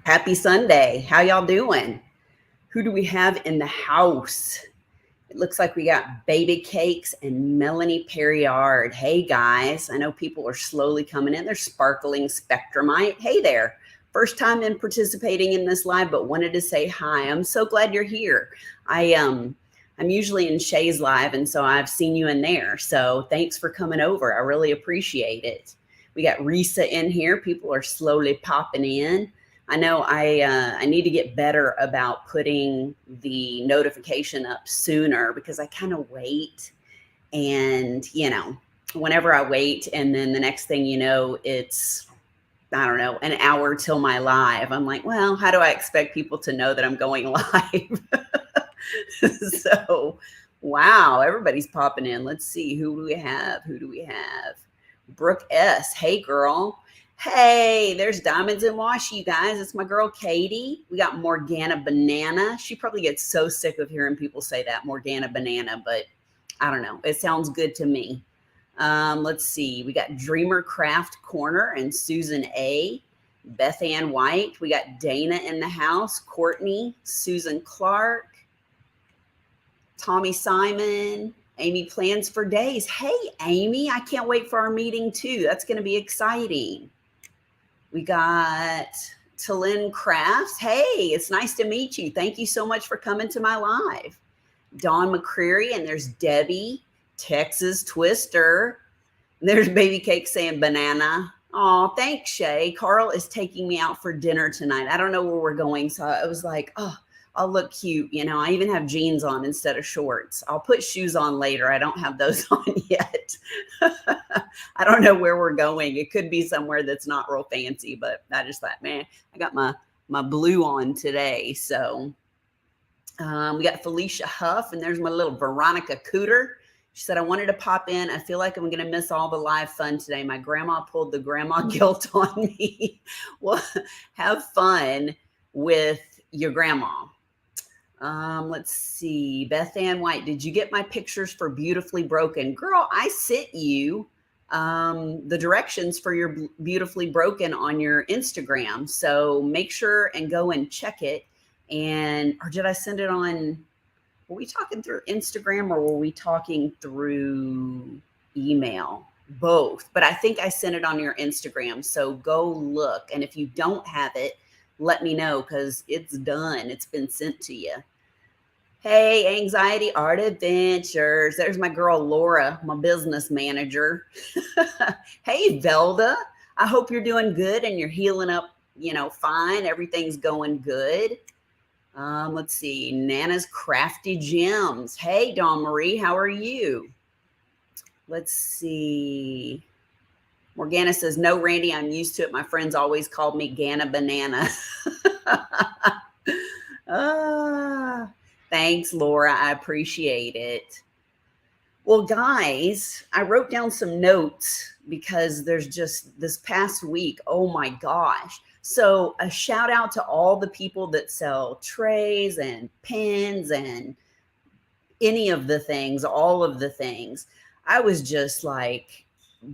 Happy Sunday. How y'all doing? Who do we have in the house? It looks like we got Baby Cakes and Melanie Perriard. Hey guys, I know people are slowly coming in. They're sparkling Spectrumite. Hey there. First time in participating in this live, but wanted to say hi. I'm so glad you're here. I'm usually in Shay's live, and so I've seen you in there. So thanks for coming over. I really appreciate it. We got Risa in here. People are slowly popping in. I know I need to get better about putting the notification up sooner because I kind of wait, and whenever I wait, and then the next thing you know, it's, I don't know, an hour till my live. I'm like, well, how do I expect people to know that I'm going live? So, wow, everybody's popping in. Let's see, who do we have? Brooke S. Hey, girl. Hey, there's Diamonds in Wash, you guys. It's my girl, Katie. We got Morgana Banana. She probably gets so sick of hearing people say that, Morgana Banana, but I don't know. It sounds good to me. Let's see. We got Dreamer Craft Corner and Susan A. Beth Ann White. We got Dana in the house. Courtney, Susan Clark, Tommy Simon, Amy Plans for Days. Hey, Amy, I can't wait for our meeting too. That's going to be exciting. We got Talyn Crafts. Hey, it's nice to meet you. Thank you so much for coming to my live. Dawn McCreary, and there's Debbie, Texas Twister. There's Baby Cake saying banana. Oh, thanks, Shay. Carl is taking me out for dinner tonight. I don't know where we're going, so I was like, oh, I'll look cute. I even have jeans on instead of shorts. I'll put shoes on later. I don't have those on yet. I don't know where we're going. It could be somewhere that's not real fancy, but I just thought, man, I got my blue on today. So we got Felicia Huff, and there's my little Veronica Cooter. She said, I wanted to pop in. I feel like I'm going to miss all the live fun today. My grandma pulled the grandma guilt on me. Well, have fun with your grandma. Let's see. Beth Ann White, did you get my pictures for Beautifully Broken? Girl, I sent you the directions for your Beautifully Broken on your Instagram. So make sure and go and check it. Or did I send it on, were we talking through Instagram or were we talking through email? Both, but I think I sent it on your Instagram. So go look. And if you don't have it, let me know because it's done. It's been sent to you. Hey, Anxiety Art Adventures. There's my girl, Laura, my business manager. Hey, Velda. I hope you're doing good and you're healing up, fine. Everything's going good. Let's see. Nana's Crafty Gems. Hey, Dawn Marie. How are you? Let's see. Morgana says, no, Randy, I'm used to it. My friends always called me Gana Banana. Thanks, Laura. I appreciate it. Well, guys, I wrote down some notes because there's just this past week. Oh, my gosh. So a shout out to all the people that sell trays and pins and any of the things, all of the things. I was just like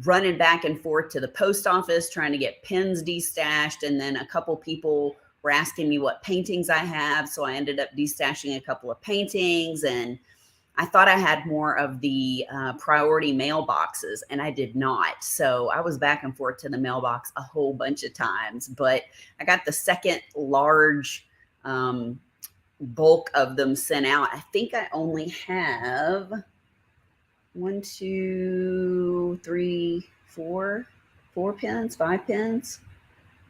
running back and forth to the post office trying to get pins destashed, and then a couple people were asking me what paintings I have, so I ended up destashing a couple of paintings, and I thought I had more of the priority mailboxes, and I did not. So I was back and forth to the mailbox a whole bunch of times, but I got the second large bulk of them sent out. I think I only have 1, 2, 3, 4 pins, 5 pins.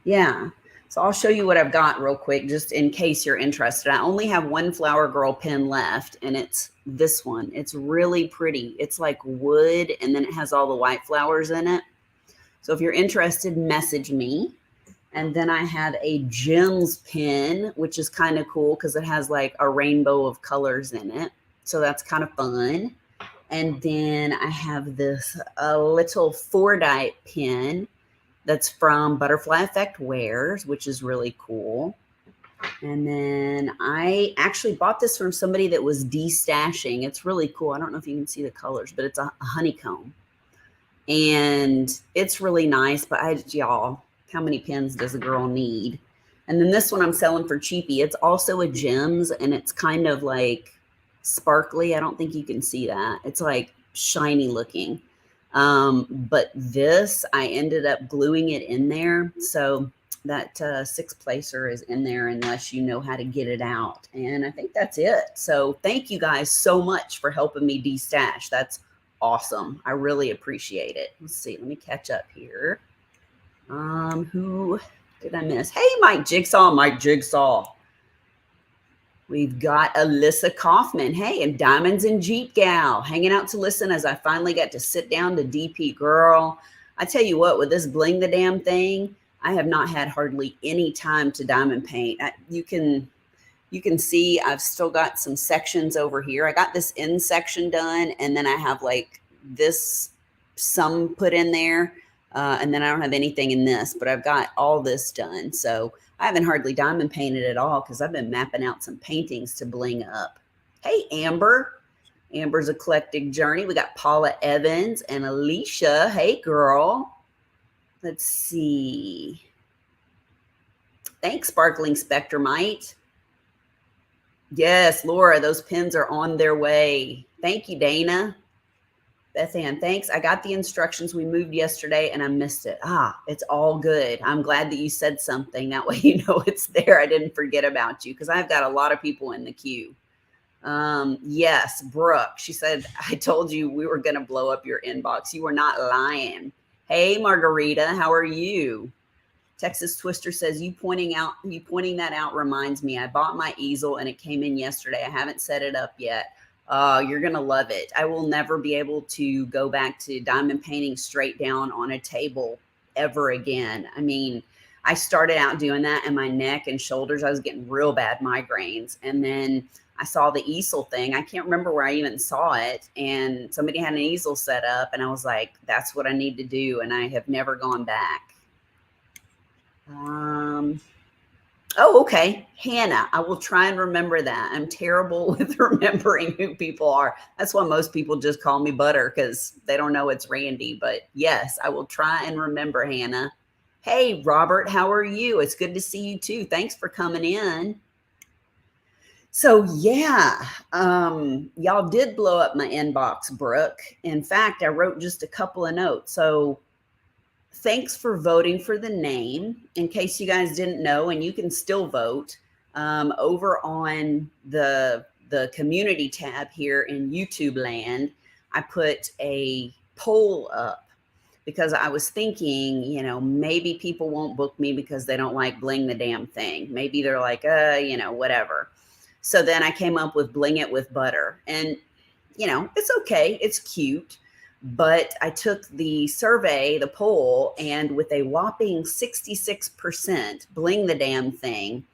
Yeah. So I'll show you what I've got real quick, just in case you're interested. I only have one Flower Girl pin left, and it's this one. It's really pretty. It's like wood, and then it has all the white flowers in it. So if you're interested, message me. And then I have a Gems pin, which is kind of cool because it has like a rainbow of colors in it. So that's kind of fun. And then I have this little 4-dye pin that's from Butterfly Effect Wares, which is really cool. And then I actually bought this from somebody that was destashing. It's really cool. I don't know if you can see the colors, but it's a honeycomb. And it's really nice. But y'all, how many pins does a girl need? And then this one I'm selling for cheapie. It's also a gems, and it's kind of like sparkly. I don't think you can see that. It's like shiny looking. But this, I ended up gluing it in there. So that 6-placer is in there unless you know how to get it out. And I think that's it. So thank you guys so much for helping me destash. That's awesome. I really appreciate it. Let's see. Let me catch up here. Who did I miss? Hey, Mike Jigsaw. We've got Alyssa Kaufman. Hey, and Diamonds and Jeep Gal hanging out to listen as I finally got to sit down to DP. Girl, I tell you what, with this Bling the Damn thing, I have not had hardly any time to diamond paint. You can see I've still got some sections over here. I got this end section done, and then I have like this some put in there, and then I don't have anything in this, but I've got all this done. So I haven't hardly diamond painted at all because I've been mapping out some paintings to bling up. Hey, Amber's Eclectic Journey. We got Paula Evans and Alicia. Hey, girl. Let's see. Thanks, Sparkling Spectrumite. Yes, Laura, those pins are on their way. Thank you, Dana. Beth Ann, thanks. I got the instructions. We moved yesterday and I missed it. It's all good. I'm glad that you said something. That way you know it's there. I didn't forget about you because I've got a lot of people in the queue. Yes, Brooke. She said, I told you we were going to blow up your inbox. You were not lying. Hey, Margarita, how are you? Texas Twister says, you pointing that out reminds me. I bought my easel and it came in yesterday. I haven't set it up yet. You're going to love it. I will never be able to go back to diamond painting straight down on a table ever again. I mean, I started out doing that and my neck and shoulders, I was getting real bad migraines. And then I saw the easel thing. I can't remember where I even saw it. And somebody had an easel set up and I was like, that's what I need to do. And I have never gone back. Oh, okay. Hannah. I will try and remember that. I'm terrible with remembering who people are. That's why most people just call me Butter because they don't know it's Randy. But yes, I will try and remember, Hannah. Hey, Robert, how are you? It's good to see you too. Thanks for coming in. So yeah, y'all did blow up my inbox, Brooke. In fact, I wrote just a couple of notes. So thanks for voting for the name. In case you guys didn't know, and you can still vote over on the community tab here in YouTube land, I put a poll up because I was thinking, you know, maybe people won't book me because they don't like Bling the Damn Thing. Maybe they're like, you know, whatever. So then I came up with Bling It with Butter. And, you know, it's okay. It's cute. But I took the survey, the poll, and with a whopping 66%, Bling the Damn Thing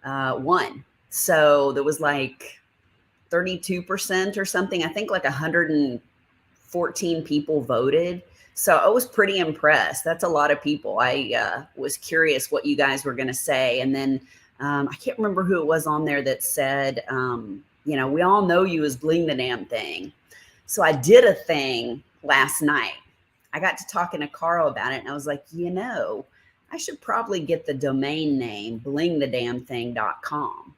won. So there was like 32% or something. I think like 114 people voted. So I was pretty impressed. That's a lot of people. I was curious what you guys were going to say. And then I can't remember who it was on there that said, you know, we all know you as Bling the Damn Thing. So I did a thing last night. I got to talking to Carl about it and I was like, you know, I should probably get the domain name blingthedamnthing.com.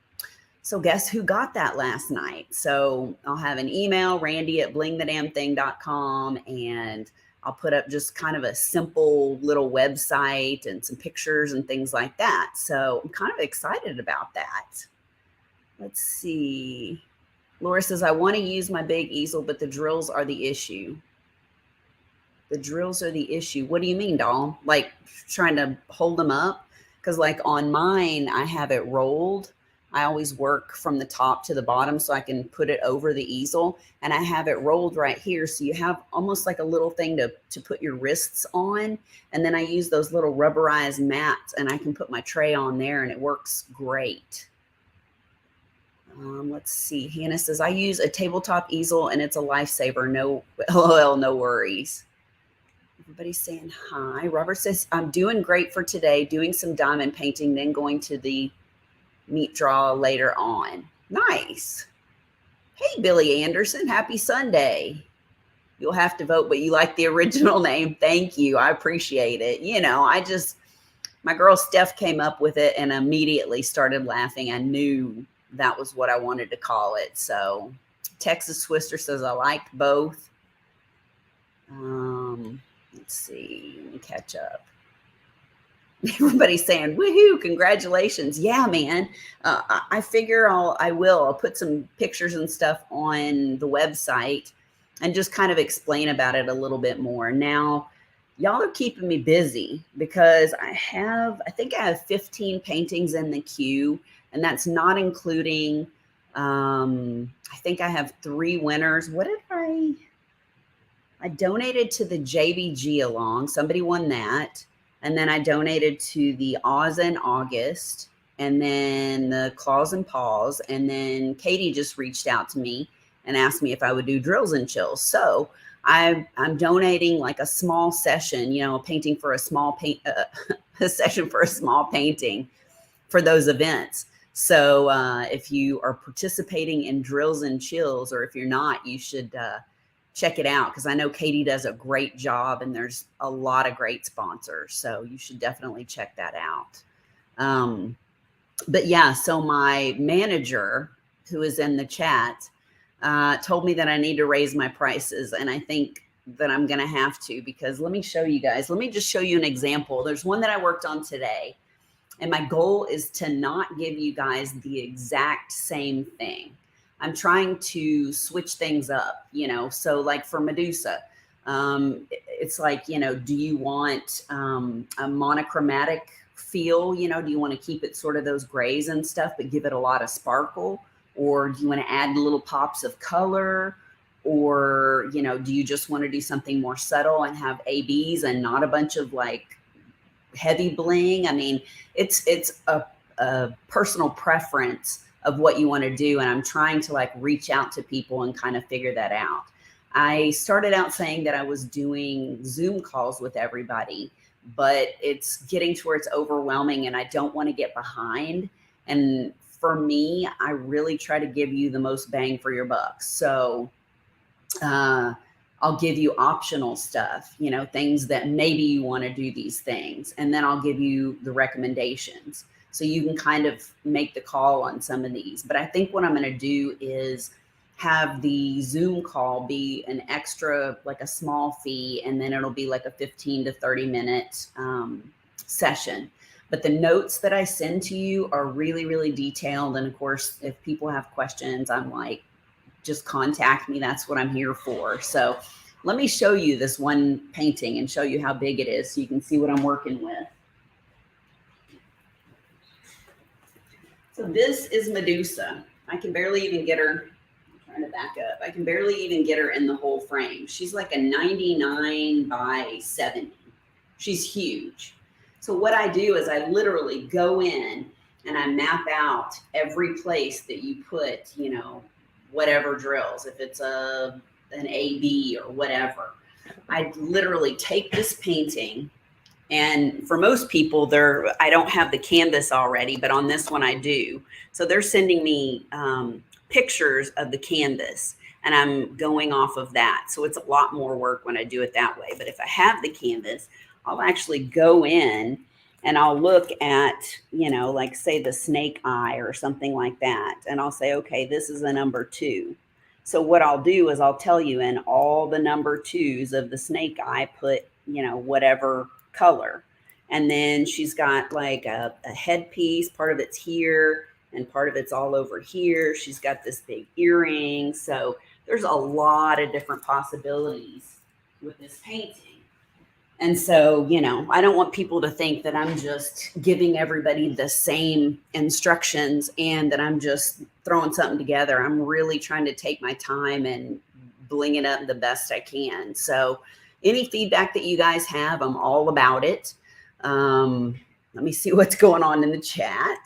So guess who got that last night? So I'll have an email, randy@blingthedamnthing.com, and I'll put up just kind of a simple little website and some pictures and things like that. So I'm kind of excited about that. Let's see. Laura says, I want to use my big easel, but the drills are the issue. The drills are the issue. What do you mean, doll? Like trying to hold them up? Because like on mine, I have it rolled. I always work from the top to the bottom so I can put it over the easel, and I have it rolled right here. So you have almost like a little thing to put your wrists on. And then I use those little rubberized mats and I can put my tray on there and it works great. Let's see. Hannah says, I use a tabletop easel and it's a lifesaver. No, LOL, no worries. Everybody's saying hi. Robert says, I'm doing great for today, doing some diamond painting, then going to the meat draw later on. Nice. Hey, Billy Anderson, happy Sunday. You'll have to vote, but you like the original name. Thank you. I appreciate it. You know, I just, My girl Steph came up with it and immediately started laughing. I knew that was what I wanted to call it. So Texas Twister says, I liked both. Let's see, let me catch up. Everybody's saying, woohoo, congratulations. Yeah, man. I figure I'll put some pictures and stuff on the website and just kind of explain about it a little bit more. Now, y'all are keeping me busy because I think I have 15 paintings in the queue, and that's not including, I think I have 3 winners. What did I donated to the JBG along. Somebody won that. And then I donated to the Oz in August, and then the Claws and Paws. And then Katie just reached out to me and asked me if I would do drills and chills. So I'm donating like a small session, you know, a painting for a small paint, a session for a small painting for those events. So if you are participating in drills and chills, or if you're not, you should check it out, because I know Katie does a great job and there's a lot of great sponsors. So you should definitely check that out. But yeah, so my manager, who is in the chat, told me that I need to raise my prices. And I think that I'm going to have to, because let me show you guys. Let me just show you an example. There's one that I worked on today. And my goal is to not give you guys the exact same thing. I'm trying to switch things up, you know. So like for Medusa, it's like, you know, do you want a monochromatic feel? You know, do you want to keep it sort of those grays and stuff, but give it a lot of sparkle? Or do you want to add little pops of color? Or, you know, do you just want to do something more subtle and have ABs and not a bunch of like heavy bling? I mean, it's a personal preference of what you want to do. And I'm trying to like reach out to people and kind of figure that out. I started out saying that I was doing Zoom calls with everybody, but it's getting to where it's overwhelming and I don't want to get behind. And for me, I really try to give you the most bang for your buck. So I'll give you optional stuff, you know, things that maybe you want to do these things. And then I'll give you the recommendations, so you can kind of make the call on some of these. But I think what I'm going to do is have the Zoom call be an extra, like a small fee, and then it'll be like a 15 to 30 minute session. But the notes that I send to you are really, really detailed. And of course, if people have questions, I'm like, just contact me. That's what I'm here for. So let me show you this one painting and show you how big it is so you can see what I'm working with. So this is Medusa. I can barely even get her. I'm trying to back up. I can barely even get her in the whole frame. She's like a 99 by 70. She's huge. So what I do is I literally go in and I map out every place that you put, you know, whatever drills, if it's an AB or whatever. I literally take this painting, and for most people, I don't have the canvas already, but on this one I do. So they're sending me pictures of the canvas, and I'm going off of that. So it's a lot more work when I do it that way. But if I have the canvas, I'll actually go in and I'll look at, you know, like say the snake eye or something like that. And I'll say, okay, this is a number 2. So what I'll do is I'll tell you in all the number 2s of the snake eye, put, you know, whatever color. And then she's got like a headpiece, part of it's here and part of it's all over here. She's got this big earring. So there's a lot of different possibilities with this painting. And so, you know, I don't want people to think that I'm just giving everybody the same instructions and that I'm just throwing something together. I'm really trying to take my time and bling it up the best I can. So any feedback that you guys have, I'm all about it. Let me see what's going on in the chat.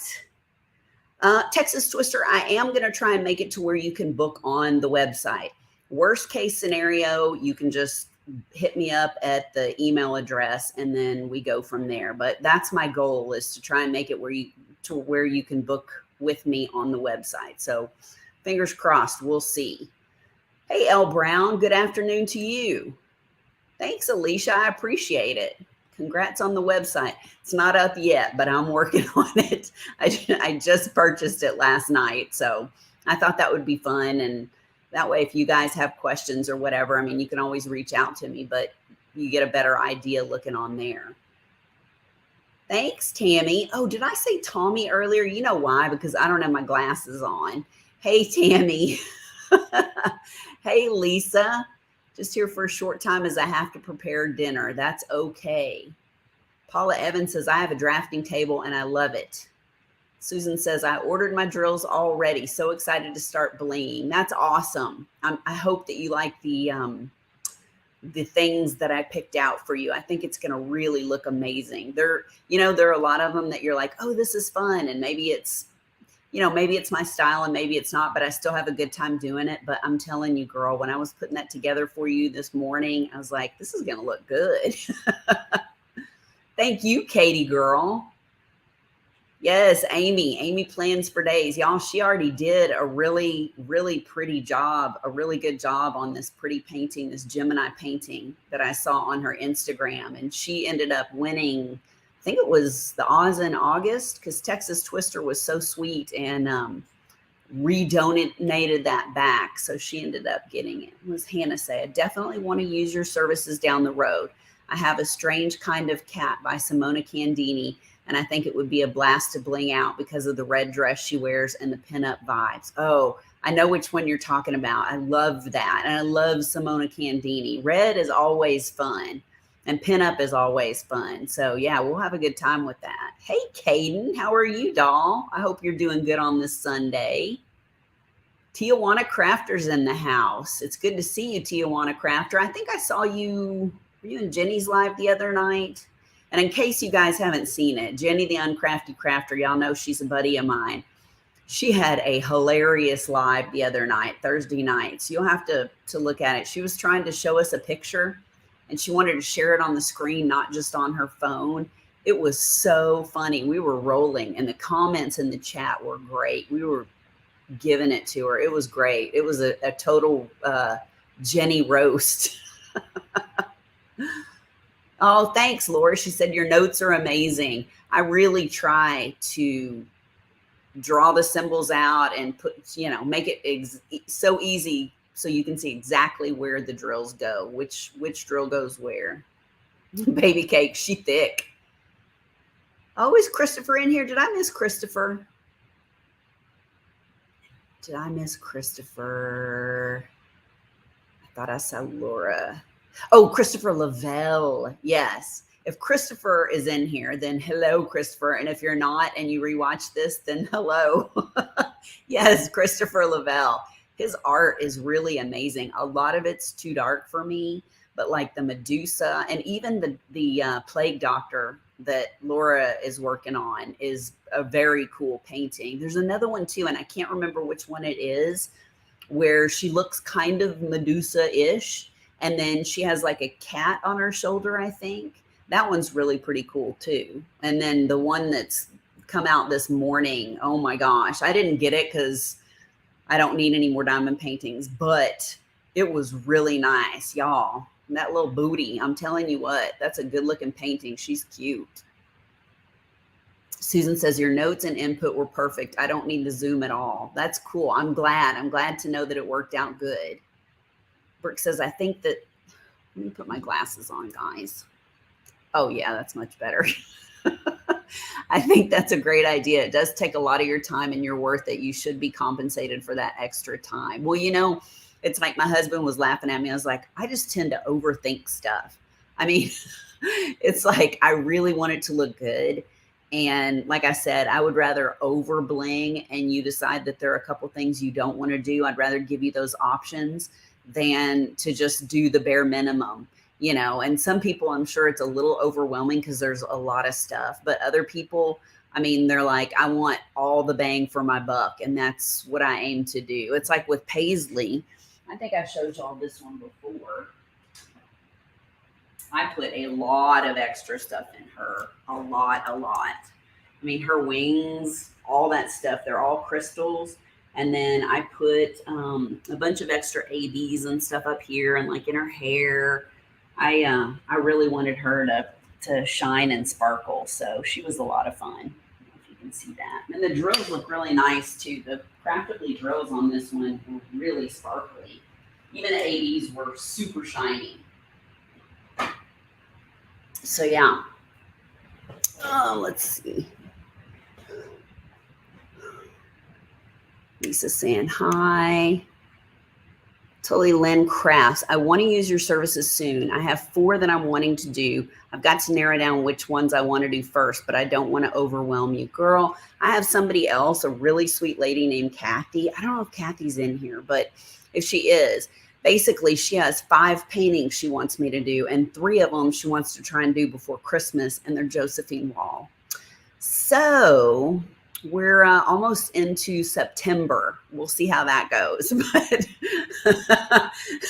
Texas Twister, I am going to try and make it to where you can book on the website. Worst case scenario, you can just hit me up at the email address and then we go from there. But that's my goal, is to try and make it where you can book with me on the website. So fingers crossed, we'll see. Hey, L Brown, good afternoon to you. Thanks, Alicia. I appreciate it. Congrats on the website. It's not up yet, but I'm working on it. I just purchased it last night. So I thought that would be fun. And that way, if you guys have questions or whatever, I mean, you can always reach out to me, but you get a better idea looking on there. Thanks, Tammy. Oh, did I say Tommy earlier? You know why? Because I don't have my glasses on. Hey, Tammy. Hey, Lisa. Just here for a short time as I have to prepare dinner. That's okay. Paula Evans says, I have a drafting table and I love it. Susan says, I ordered my drills already. So excited to start blinging. That's awesome. I hope that you like the things that I picked out for you. I think it's going to really look amazing. There are a lot of them that you're like, oh, this is fun. And maybe it's my style and maybe it's not, but I still have a good time doing it. But I'm telling you, girl, when I was putting that together for you this morning, I was like, this is going to look good. Thank you, Katie girl. Yes, Amy plans for days. Y'all, she already did a really, really pretty job, a really good job on this pretty painting, this Gemini painting that I saw on her Instagram. And she ended up winning, I think it was the Oz in August, because Texas Twister was so sweet and redonated that back. So she ended up getting it. What does Hannah say? I definitely want to use your services down the road. I have a strange kind of cat by Simona Candini, and I think it would be a blast to bling out because of the red dress she wears and the pinup vibes. Oh, I know which one you're talking about. I love that. And I love Simona Candini. Red is always fun. And pinup is always fun. So yeah, we'll have a good time with that. Hey, Caden, how are you, doll? I hope you're doing good on this Sunday. Tijuana Crafter's in the house. It's good to see you, Tijuana Crafter. I think I saw you, were you in Jenny's live the other night? And in case you guys haven't seen it, Jenny the Uncrafty Crafter, y'all know she's a buddy of mine. She had a hilarious live the other night, Thursday night. So you'll have to look at it. She was trying to show us a picture and she wanted to share it on the screen, not just on her phone. It was so funny. We were rolling and the comments in the chat were great. We were giving it to her. It was great. It was a total Jenny roast. Oh, thanks, Laura. She said, your notes are amazing. I really try to draw the symbols out and put, make it so easy so you can see exactly where the drills go, which drill goes where. Baby cake, she thick. Oh, is Christopher in here? Did I miss Christopher? Did I miss Christopher? I thought I saw Laura. Oh, Christopher Lavelle. Yes. If Christopher is in here, then hello, Christopher. And if you're not and you rewatch this, then hello. Yes, Christopher Lavelle. His art is really amazing. A lot of it's too dark for me, but like the Medusa and even the Plague Doctor that Laura is working on is a very cool painting. There's another one too, and I can't remember which one it is, where she looks kind of Medusa-ish. And then she has like a cat on her shoulder, I think. That one's really pretty cool too. And then the one that's come out this morning, oh my gosh, I didn't get it because I don't need any more diamond paintings, but it was really nice, y'all. And that little booty, I'm telling you what, that's a good looking painting. She's cute. Susan says, your notes and input were perfect. I don't need to zoom at all. That's cool. I'm glad to know that it worked out good. Brooke says, I think that, let me put my glasses on, guys. Oh yeah, that's much better. I think that's a great idea. It does take a lot of your time and you're worth it. You should be compensated for that extra time. Well, it's like my husband was laughing at me. I was like, I just tend to overthink stuff. I mean, it's like, I really want it to look good. And like I said, I would rather over bling and you decide that there are a couple things you don't want to do. I'd rather give you those options than to just do the bare minimum, and some people, I'm sure it's a little overwhelming because there's a lot of stuff, but other people, I mean, they're like, I want all the bang for my buck. And that's what I aim to do. It's like with Paisley. I think I've showed y'all this one before. I put a lot of extra stuff in her, a lot. I mean, her wings, all that stuff, they're all crystals. And then I put a bunch of extra ABs and stuff up here and like in her hair. I really wanted her to shine and sparkle. So she was a lot of fun. I don't know if you can see that. And the drills look really nice too. The Craftedly drills on this one were really sparkly. Even the 80s were super shiny. So yeah. Let's see. Lisa saying hi. Totally Lynn Crafts. I want to use your services soon. I have 4 that I'm wanting to do. I've got to narrow down which ones I want to do first, but I don't want to overwhelm you. Girl, I have somebody else, a really sweet lady named Kathy. I don't know if Kathy's in here, but if she is, basically she has 5 paintings she wants me to do, and 3 of them she wants to try and do before Christmas, and they're Josephine Wall. So we're almost into September. We'll see how that goes.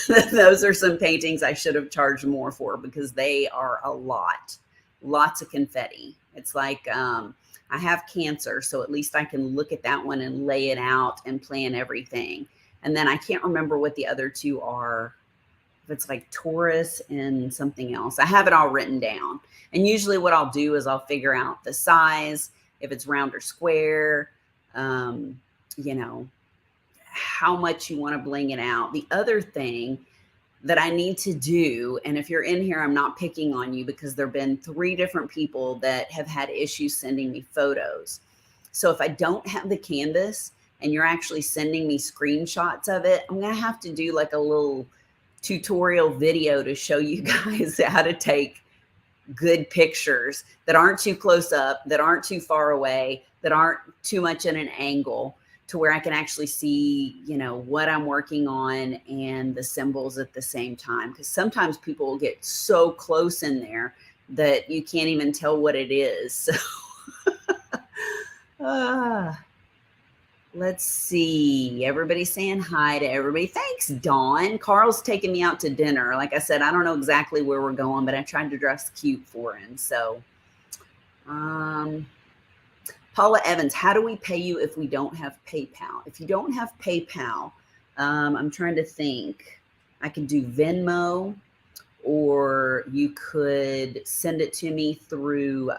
But those are some paintings I should have charged more for because they are a lot. Lots of confetti. It's like I have cancer, so at least I can look at that one and lay it out and plan everything. And then I can't remember what the other 2 are. If it's like Taurus and something else. I have it all written down. And usually what I'll do is I'll figure out the size, if it's round or square, you know, how much you want to bling it out. The other thing that I need to do, and if you're in here, I'm not picking on you because there've been 3 different people that have had issues sending me photos. So if I don't have the canvas and you're actually sending me screenshots of it, I'm going to have to do like a little tutorial video to show you guys how to take good pictures that aren't too close up, that aren't too far away, that aren't too much at an angle, to where I can actually see, you know, what I'm working on and the symbols at the same time. Because sometimes people will get so close in there that you can't even tell what it is. So let's see. Everybody saying hi to everybody. Thanks, Dawn. Carl's taking me out to dinner. Like I said, I don't know exactly where we're going, but I tried to dress cute for him. So, Paula Evans, how do we pay you if we don't have PayPal? If you don't have PayPal, I'm trying to think. I can do Venmo, or you could send it to me through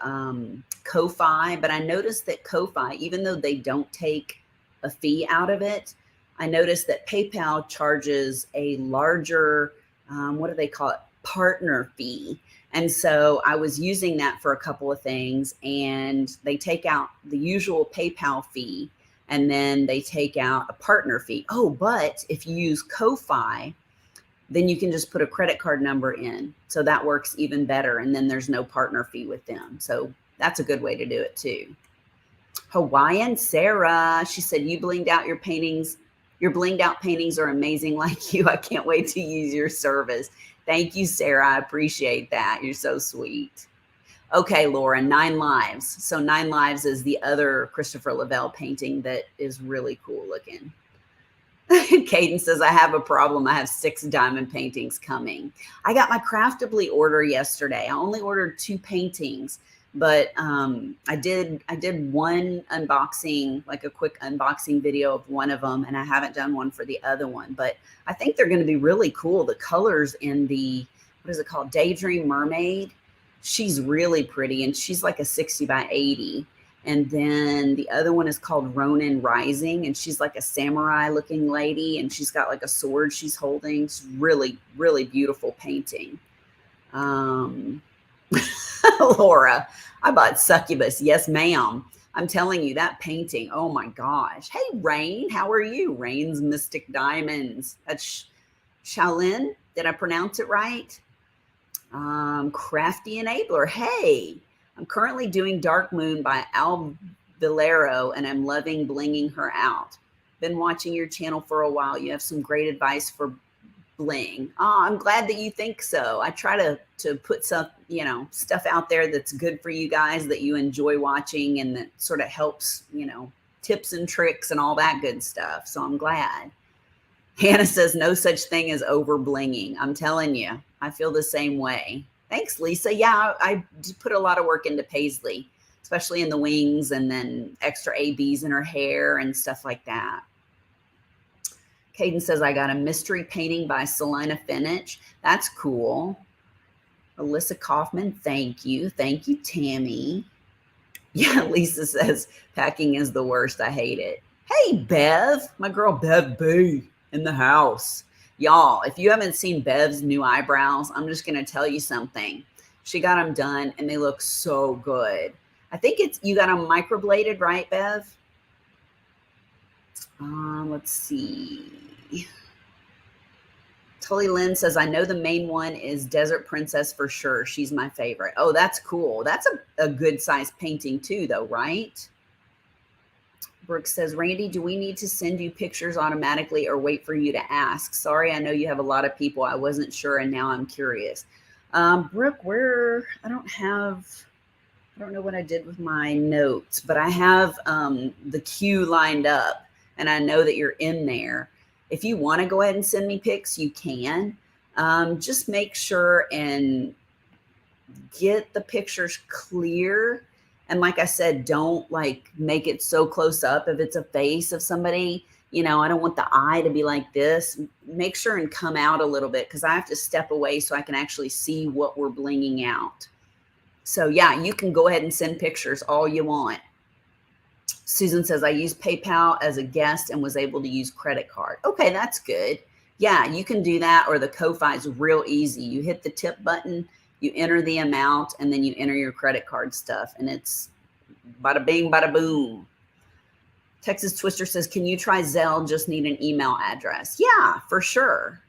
Ko-Fi. But I noticed that Ko-Fi, even though they don't take a fee out of it, I noticed that PayPal charges a larger, what do they call it? Partner fee. And so I was using that for a couple of things, and they take out the usual PayPal fee, and then they take out a partner fee. Oh, but if you use Ko-Fi, then you can just put a credit card number in. So that works even better. And then there's no partner fee with them. So that's a good way to do it too. Hawaiian Sarah, she said, you blinged out your paintings. Your blinged out paintings are amazing like you. I can't wait to use your service. Thank you, Sarah. I appreciate that. You're so sweet. Okay, Laura, 9 Lives. So 9 Lives is the other Christopher Lavelle painting that is really cool looking. Caden says, I have a problem. I have 6 diamond paintings coming. I got my Craftedly order yesterday. I only ordered 2 paintings, but I did one unboxing, like a quick unboxing video of one of them, and I haven't done one for the other one, but I think they're going to be really cool. The colors in the, what is it called? Daydream Mermaid. She's really pretty, and she's like a 60 by 80. And then the other one is called Ronin Rising, and she's like a samurai looking lady, and she's got like a sword she's holding. It's really, really beautiful painting. Laura, I bought Succubus. Yes, ma'am. I'm telling you, that painting, oh my gosh. Hey, Rain, how are you? Rain's Mystic Diamonds. That's Shaolin. Did I pronounce it right? Crafty Enabler. Hey, I'm currently doing Dark Moon by Al Valero, and I'm loving blinging her out. Been watching your channel for a while. You have some great advice for bling. Oh, I'm glad that you think so. I try to put some, you know, stuff out there that's good for you guys, that you enjoy watching, and that sort of helps, you know, tips and tricks and all that good stuff. So I'm glad. Hannah says no such thing as over blinging. I'm telling you, I feel the same way. Thanks, Lisa. Yeah, I put a lot of work into Paisley, especially in the wings, and then extra ABs in her hair and stuff like that. Caden says, I got a mystery painting by Selena Finich. That's cool. Alyssa Kaufman, thank you. Thank you, Tammy. Yeah, Lisa says packing is the worst. I hate it. Hey, Bev, my girl Bev B in the house. Y'all, if you haven't seen Bev's new eyebrows, I'm just going to tell you something. She got them done and they look so good. I think it's, you got them microbladed, right, Bev? Let's see. Tully Lynn says, I know the main one is Desert Princess for sure. She's my favorite. Oh, that's cool. That's a good size painting too, though, right? Brooke says, Randy, do we need to send you pictures automatically or wait for you to ask? Sorry, I know you have a lot of people. I wasn't sure, and now I'm curious. Brooke, I don't know what I did with my notes, but I have the queue lined up, and I know that you're in there. If you want to go ahead and send me pics, you can. Just make sure and get the pictures clear. And like I said, don't like make it so close up. If it's a face of somebody, I don't want the eye to be like this. Make sure and come out a little bit because I have to step away so I can actually see what we're blinging out. So yeah, you can go ahead and send pictures all you want. Susan says, I used PayPal as a guest and was able to use credit card. Okay, that's good. Yeah, you can do that, or the Ko-Fi is real easy. You hit the tip button, you enter the amount, and then you enter your credit card stuff, and it's bada bing, bada boom. Texas Twister says, can you try Zelle? Just need an email address. Yeah, for sure.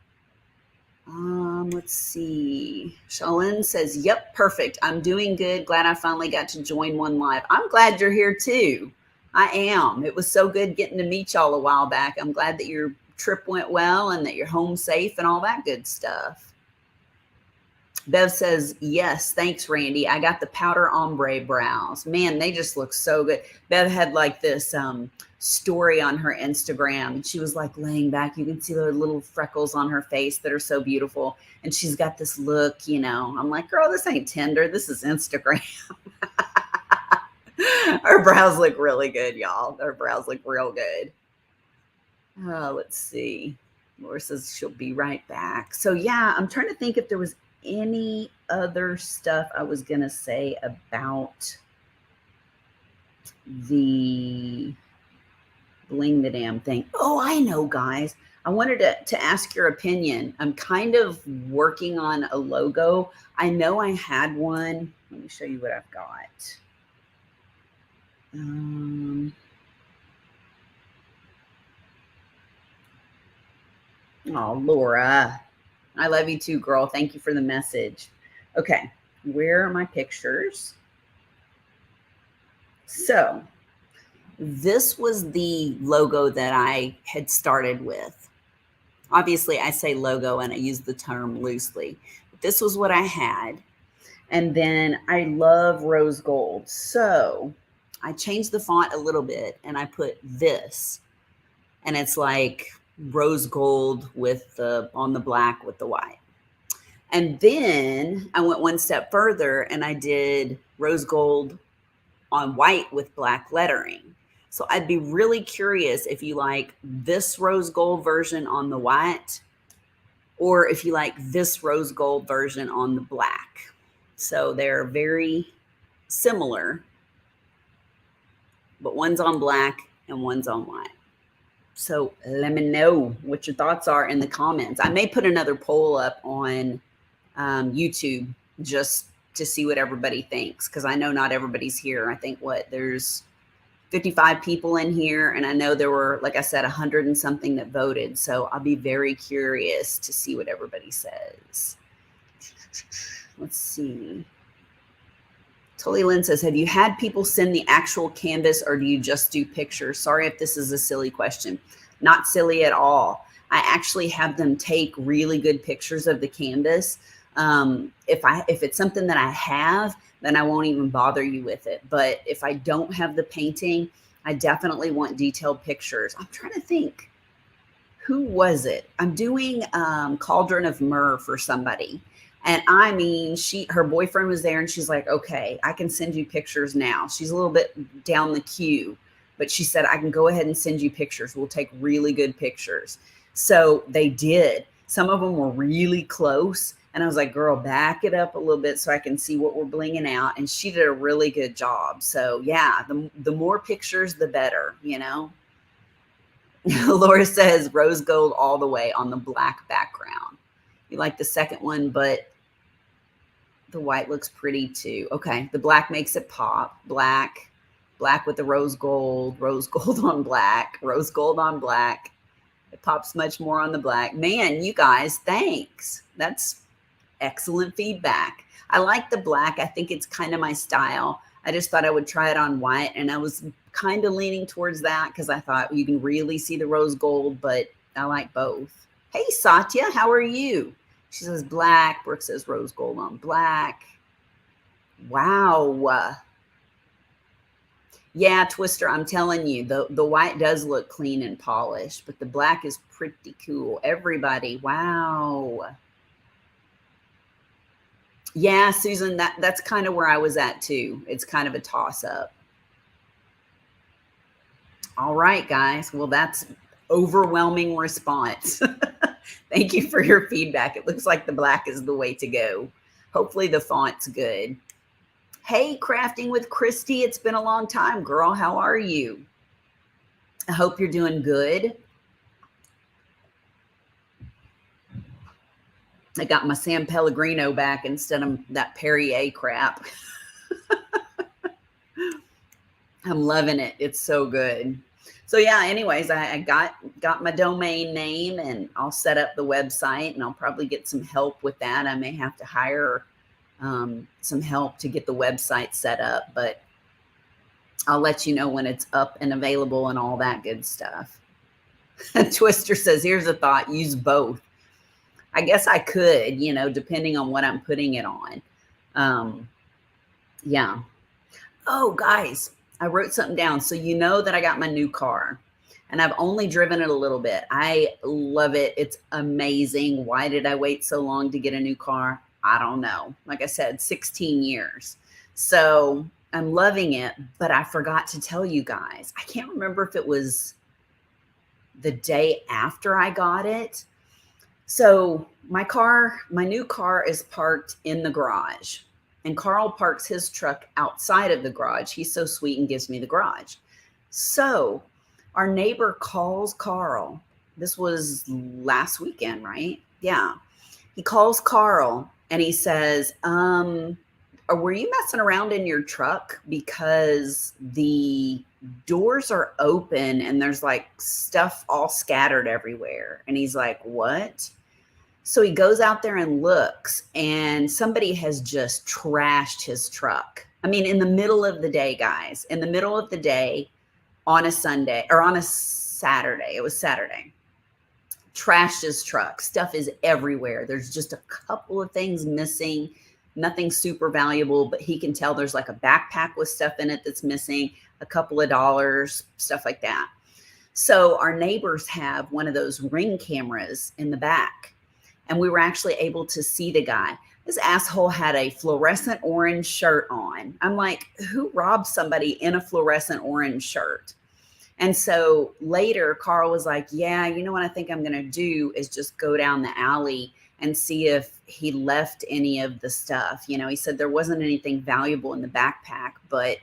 Let's see. Shalyn says, yep, perfect. I'm doing good. Glad I finally got to join one live. I'm glad you're here too. I am. It was so good getting to meet y'all a while back. I'm glad that your trip went well and that you're home safe and all that good stuff. Bev says, yes, thanks, Randy. I got the powder ombre brows. Man, they just look so good. Bev had like this story on her Instagram. And she was like laying back. You can see the little freckles on her face that are so beautiful. And she's got this look, I'm like, girl, this ain't Tinder. This is Instagram. Her brows look really good, y'all. Her brows look real good. Let's see. Laura says she'll be right back. So yeah, I'm trying to think if there was any other stuff I was going to say about the bling the damn thing. Oh, I know, guys. I wanted to ask your opinion. I'm kind of working on a logo. I know I had one. Let me show you what I've got. Oh, Laura, I love you too, girl. Thank you for the message. Okay, where are my pictures? So this was the logo that I had started with. Obviously, I say logo and I use the term loosely. But this was what I had. And then I love rose gold. So I changed the font a little bit and I put this. And it's like rose gold with on the black with the white. And then I went one step further and I did rose gold on white with black lettering. So I'd be really curious if you like this rose gold version on the white or if you like this rose gold version on the black. So they're very similar, but one's on black and one's on white. So let me know what your thoughts are in the comments. I may put another poll up on YouTube just to see what everybody thinks, because I know not everybody's here. I think there's 55 people in here, and I know there were, like I said, 100 and something that voted. So I'll be very curious to see what everybody says. Let's see. Tully Lynn says, have you had people send the actual canvas or do you just do pictures? Sorry if this is a silly question. Not silly at all. I actually have them take really good pictures of the canvas. If it's something that I have, then I won't even bother you with it. But if I don't have the painting, I definitely want detailed pictures. I'm trying to think. Who was it? I'm doing Cauldron of Myrrh for somebody. And I mean, her boyfriend was there and she's like, okay, I can send you pictures now. She's a little bit down the queue, but she said, I can go ahead and send you pictures. We'll take really good pictures. So they did. Some of them were really close. And I was like, girl, back it up a little bit so I can see what we're blinging out. And she did a really good job. So yeah, the more pictures, the better, you know. Laura says rose gold all the way on the black background. You like the second one, but the white looks pretty too. Okay, the black makes it pop. Black with the rose gold on black, rose gold on black. It pops much more on the black. Man, you guys, thanks. That's excellent feedback. I like the black. I think it's kind of my style. I just thought I would try it on white, and I was kind of leaning towards that because I thought you can really see the rose gold, but I like both. Hey, Satya, how are you? She says black. Brooke says rose gold on black. Wow. Yeah, Twister, I'm telling you, the white does look clean and polished, but the black is pretty cool. Everybody, wow. Yeah, Susan, that's kind of where I was at too. It's kind of a toss-up. All right, guys. Well, that's overwhelming response. Thank you for your feedback. It looks like the black is the way to go. Hopefully the font's good. Hey, Crafting with Christy. It's been a long time, girl. How are you? I hope you're doing good. I got my San Pellegrino back instead of that Perrier crap. I'm loving it. It's so good. So yeah, anyways, I got my domain name, and I'll set up the website, and I'll probably get some help with that. I may have to hire some help to get the website set up, but I'll let you know when it's up and available and all that good stuff. Twister says, here's a thought, use both. I guess I could, you know, depending on what I'm putting it on. Yeah. Oh, guys, I wrote something down. So you know that I got my new car, and I've only driven it a little bit. I love it. It's amazing. Why did I wait so long to get a new car? I don't know. Like I said, 16 years. So I'm loving it, but I forgot to tell you guys. I can't remember if it was the day after I got it. So my new car is parked in the garage, and Carl parks his truck outside of the garage. He's so sweet and gives me the garage. So our neighbor calls Carl. This was last weekend, right? Yeah. He calls Carl and he says, were you messing around in your truck? Because the doors are open and there's like stuff all scattered everywhere. And he's like, what? So he goes out there and looks, and somebody has just trashed his truck. I mean, in the middle of the day, guys, in the middle of the day on a Sunday or on a Saturday, it was Saturday, trashed his truck. Stuff is everywhere. There's just a couple of things missing, nothing super valuable, but he can tell there's like a backpack with stuff in it that's missing, a couple of dollars, stuff like that. So our neighbors have one of those Ring cameras in the back, and we were actually able to see the guy. This asshole had a fluorescent orange shirt on. I'm like, who robbed somebody in a fluorescent orange shirt? And so later, Carl was like, yeah, you know what I think I'm going to do is just go down the alley and see if he left any of the stuff. You know, he said there wasn't anything valuable in the backpack, but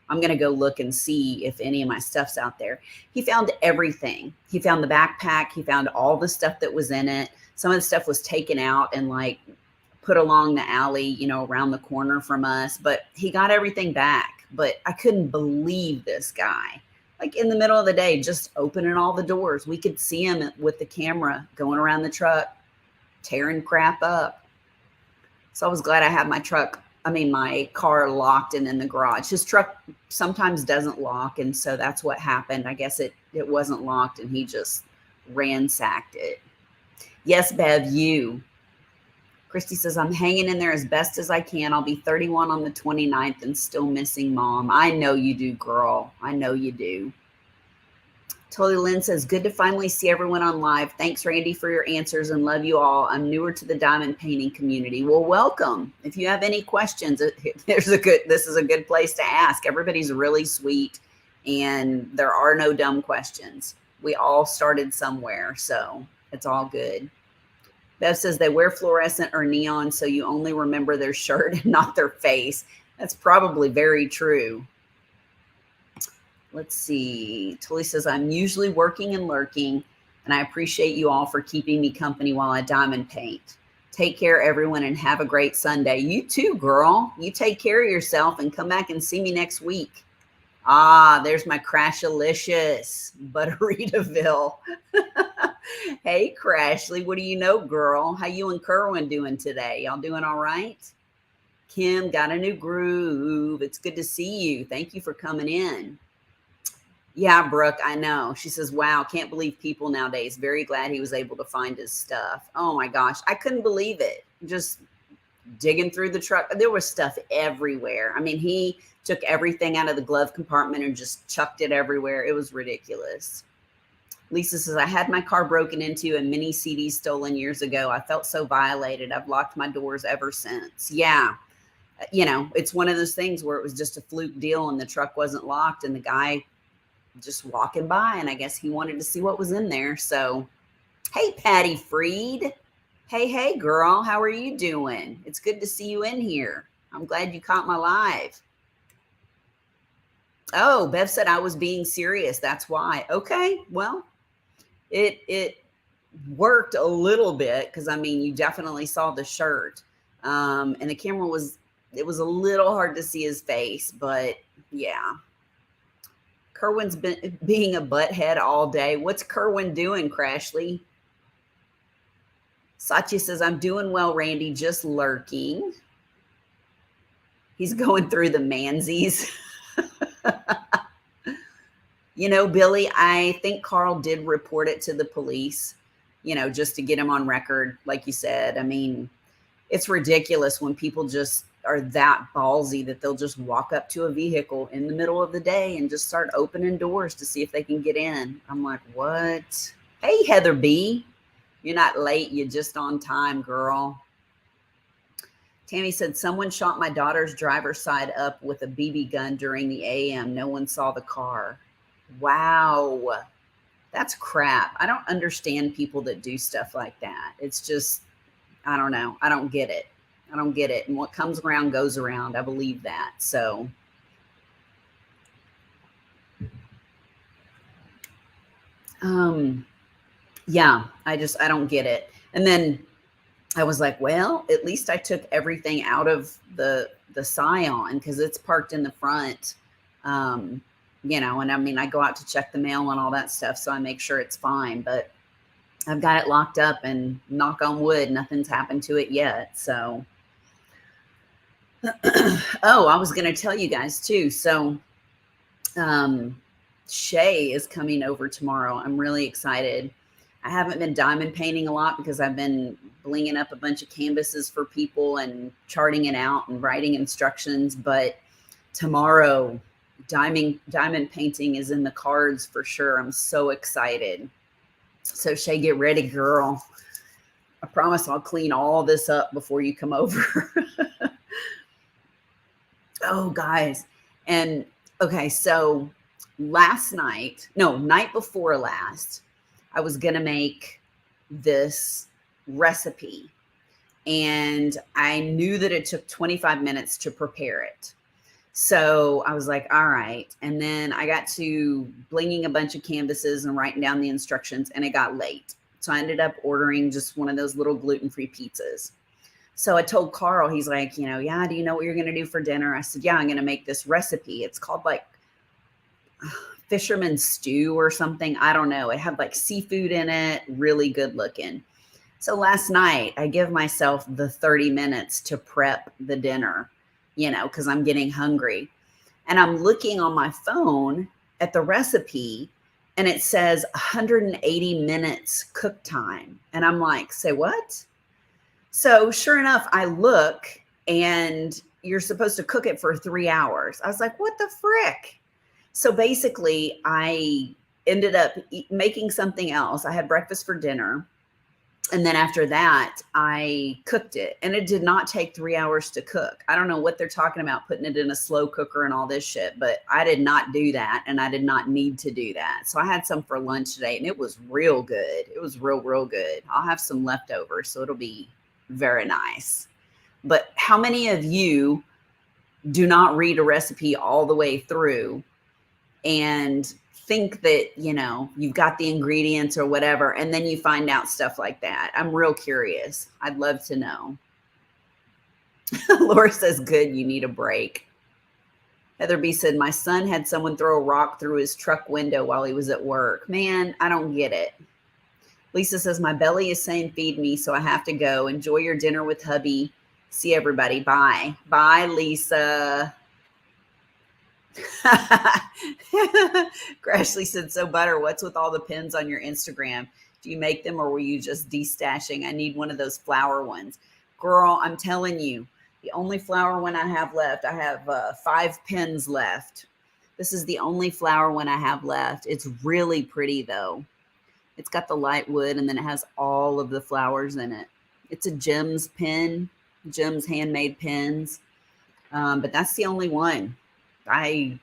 I'm going to go look and see if any of my stuff's out there. He found everything. He found the backpack. He found all the stuff that was in it. Some of the stuff was taken out and like put along the alley, you know, around the corner from us, but he got everything back. But I couldn't believe this guy, like in the middle of the day, just opening all the doors. We could see him with the camera going around the truck, tearing crap up. So I was glad I had my car locked and in the garage. His truck sometimes doesn't lock, and so that's what happened. I guess it wasn't locked, and he just ransacked it. Yes, Bev, you. Christy says, I'm hanging in there as best as I can. I'll be 31 on the 29th and still missing mom. I know you do, girl. I know you do. Totally Lynn says, good to finally see everyone on live. Thanks, Randy, for your answers, and love you all. I'm newer to the diamond painting community. Well, welcome. If you have any questions, this is a good place to ask. Everybody's really sweet, and there are no dumb questions. We all started somewhere, so it's all good. Bev says they wear fluorescent or neon, so you only remember their shirt and not their face. That's probably very true. Let's see. Tully says, I'm usually working and lurking, and I appreciate you all for keeping me company while I diamond paint. Take care, everyone, and have a great Sunday. You too, girl. You take care of yourself and come back and see me next week. Ah, there's my Crashalicious, Butteritaville. Hey, Crashly, what do you know, girl? How you and Kerwin doing today? Y'all doing all right? Kim, got a new groove. It's good to see you. Thank you for coming in. Yeah, Brooke, I know. She says, wow, can't believe people nowadays. Very glad he was able to find his stuff. Oh my gosh, I couldn't believe it. Just digging through the truck. There was stuff everywhere. I mean, he took everything out of the glove compartment and just chucked it everywhere. It was ridiculous. Lisa says, I had my car broken into and many CDs stolen years ago. I felt so violated. I've locked my doors ever since. Yeah. You know, it's one of those things where it was just a fluke deal and the truck wasn't locked and the guy just walking by, and I guess he wanted to see what was in there. So, hey, Patty Freed. Hey, girl. How are you doing? It's good to see you in here. I'm glad you caught my live. Oh, Bev said I was being serious. That's why. Okay. Well, it worked a little bit because, I mean, you definitely saw the shirt. And the camera it was a little hard to see his face, but yeah. Kerwin's been being a butthead all day. What's Kerwin doing, Crashly? Sachi says, I'm doing well, Randy, just lurking. He's going through the mansies. You know, Billy, I think Carl did report it to the police, you know, just to get him on record, like you said. I mean, it's ridiculous when people just are that ballsy that they'll just walk up to a vehicle in the middle of the day and just start opening doors to see if they can get in. I'm like, what? Hey, Heather B. You're not late. You're just on time, girl. Tammy said, someone shot my daughter's driver's side up with a BB gun during the AM. No one saw the car. Wow. That's crap. I don't understand people that do stuff like that. It's just, I don't know. I don't get it. I don't get it. And what comes around goes around. I believe that. So, yeah, I don't get it. And then I was like, well, at least I took everything out of the Scion because it's parked in the front. You know, and I mean, I go out to check the mail and all that stuff, so I make sure it's fine. But I've got it locked up, and knock on wood, nothing's happened to it yet. So, oh, I was going to tell you guys too. So, Shay is coming over tomorrow. I'm really excited. I haven't been diamond painting a lot because I've been blinging up a bunch of canvases for people and charting it out and writing instructions. But tomorrow, diamond painting is in the cards for sure. I'm so excited. So Shay, get ready, girl. I promise I'll clean all this up before you come over. Oh, guys. And okay, so night before last, I was going to make this recipe, and I knew that it took 25 minutes to prepare it. So I was like, all right. And then I got to blinging a bunch of canvases and writing down the instructions, and it got late. So I ended up ordering just one of those little gluten-free pizzas. So I told Carl, he's like, you know, yeah, do you know what you're going to do for dinner? I said, yeah, I'm going to make this recipe. It's called like fisherman stew or something. I don't know. It had like seafood in it, really good looking. So last night I give myself the 30 minutes to prep the dinner, you know, because I'm getting hungry. And I'm looking on my phone at the recipe, and it says 180 minutes cook time. And I'm like, say what? So sure enough, I look, and you're supposed to cook it for 3 hours. I was like, what the frick? So basically, I ended up making something else. I had breakfast for dinner, And then after that, I cooked it, and it did not take 3 hours to cook. I don't know what they're talking about, putting it in a slow cooker and all this shit, but I did not do that, and I did not need to do that. So I had some for lunch today, and it was real good. It was real, real good. I'll have some leftovers, so it'll be very nice. But how many of you do not read a recipe all the way through and think that, you've got the ingredients or whatever, and then you find out stuff like that? I'm real curious. I'd love to know. Laura says, good, you need a break. Heather B said, my son had someone throw a rock through his truck window while he was at work. Man, I don't get it. Lisa says, my belly is saying feed me, so I have to go. Enjoy your dinner with hubby. See everybody. Bye. Bye, Lisa. Crashly said, so Butter, what's with all the pins on your Instagram? Do you make them, or were you just destashing? I need one of those flower ones. Girl, I'm telling you, the only flower one I have left, I have 5 pins left. This is the only flower one I have left. It's really pretty though. It's got the light wood, and then it has all of the flowers in it. It's a Gems pin, Gems handmade pins. But that's the only one. I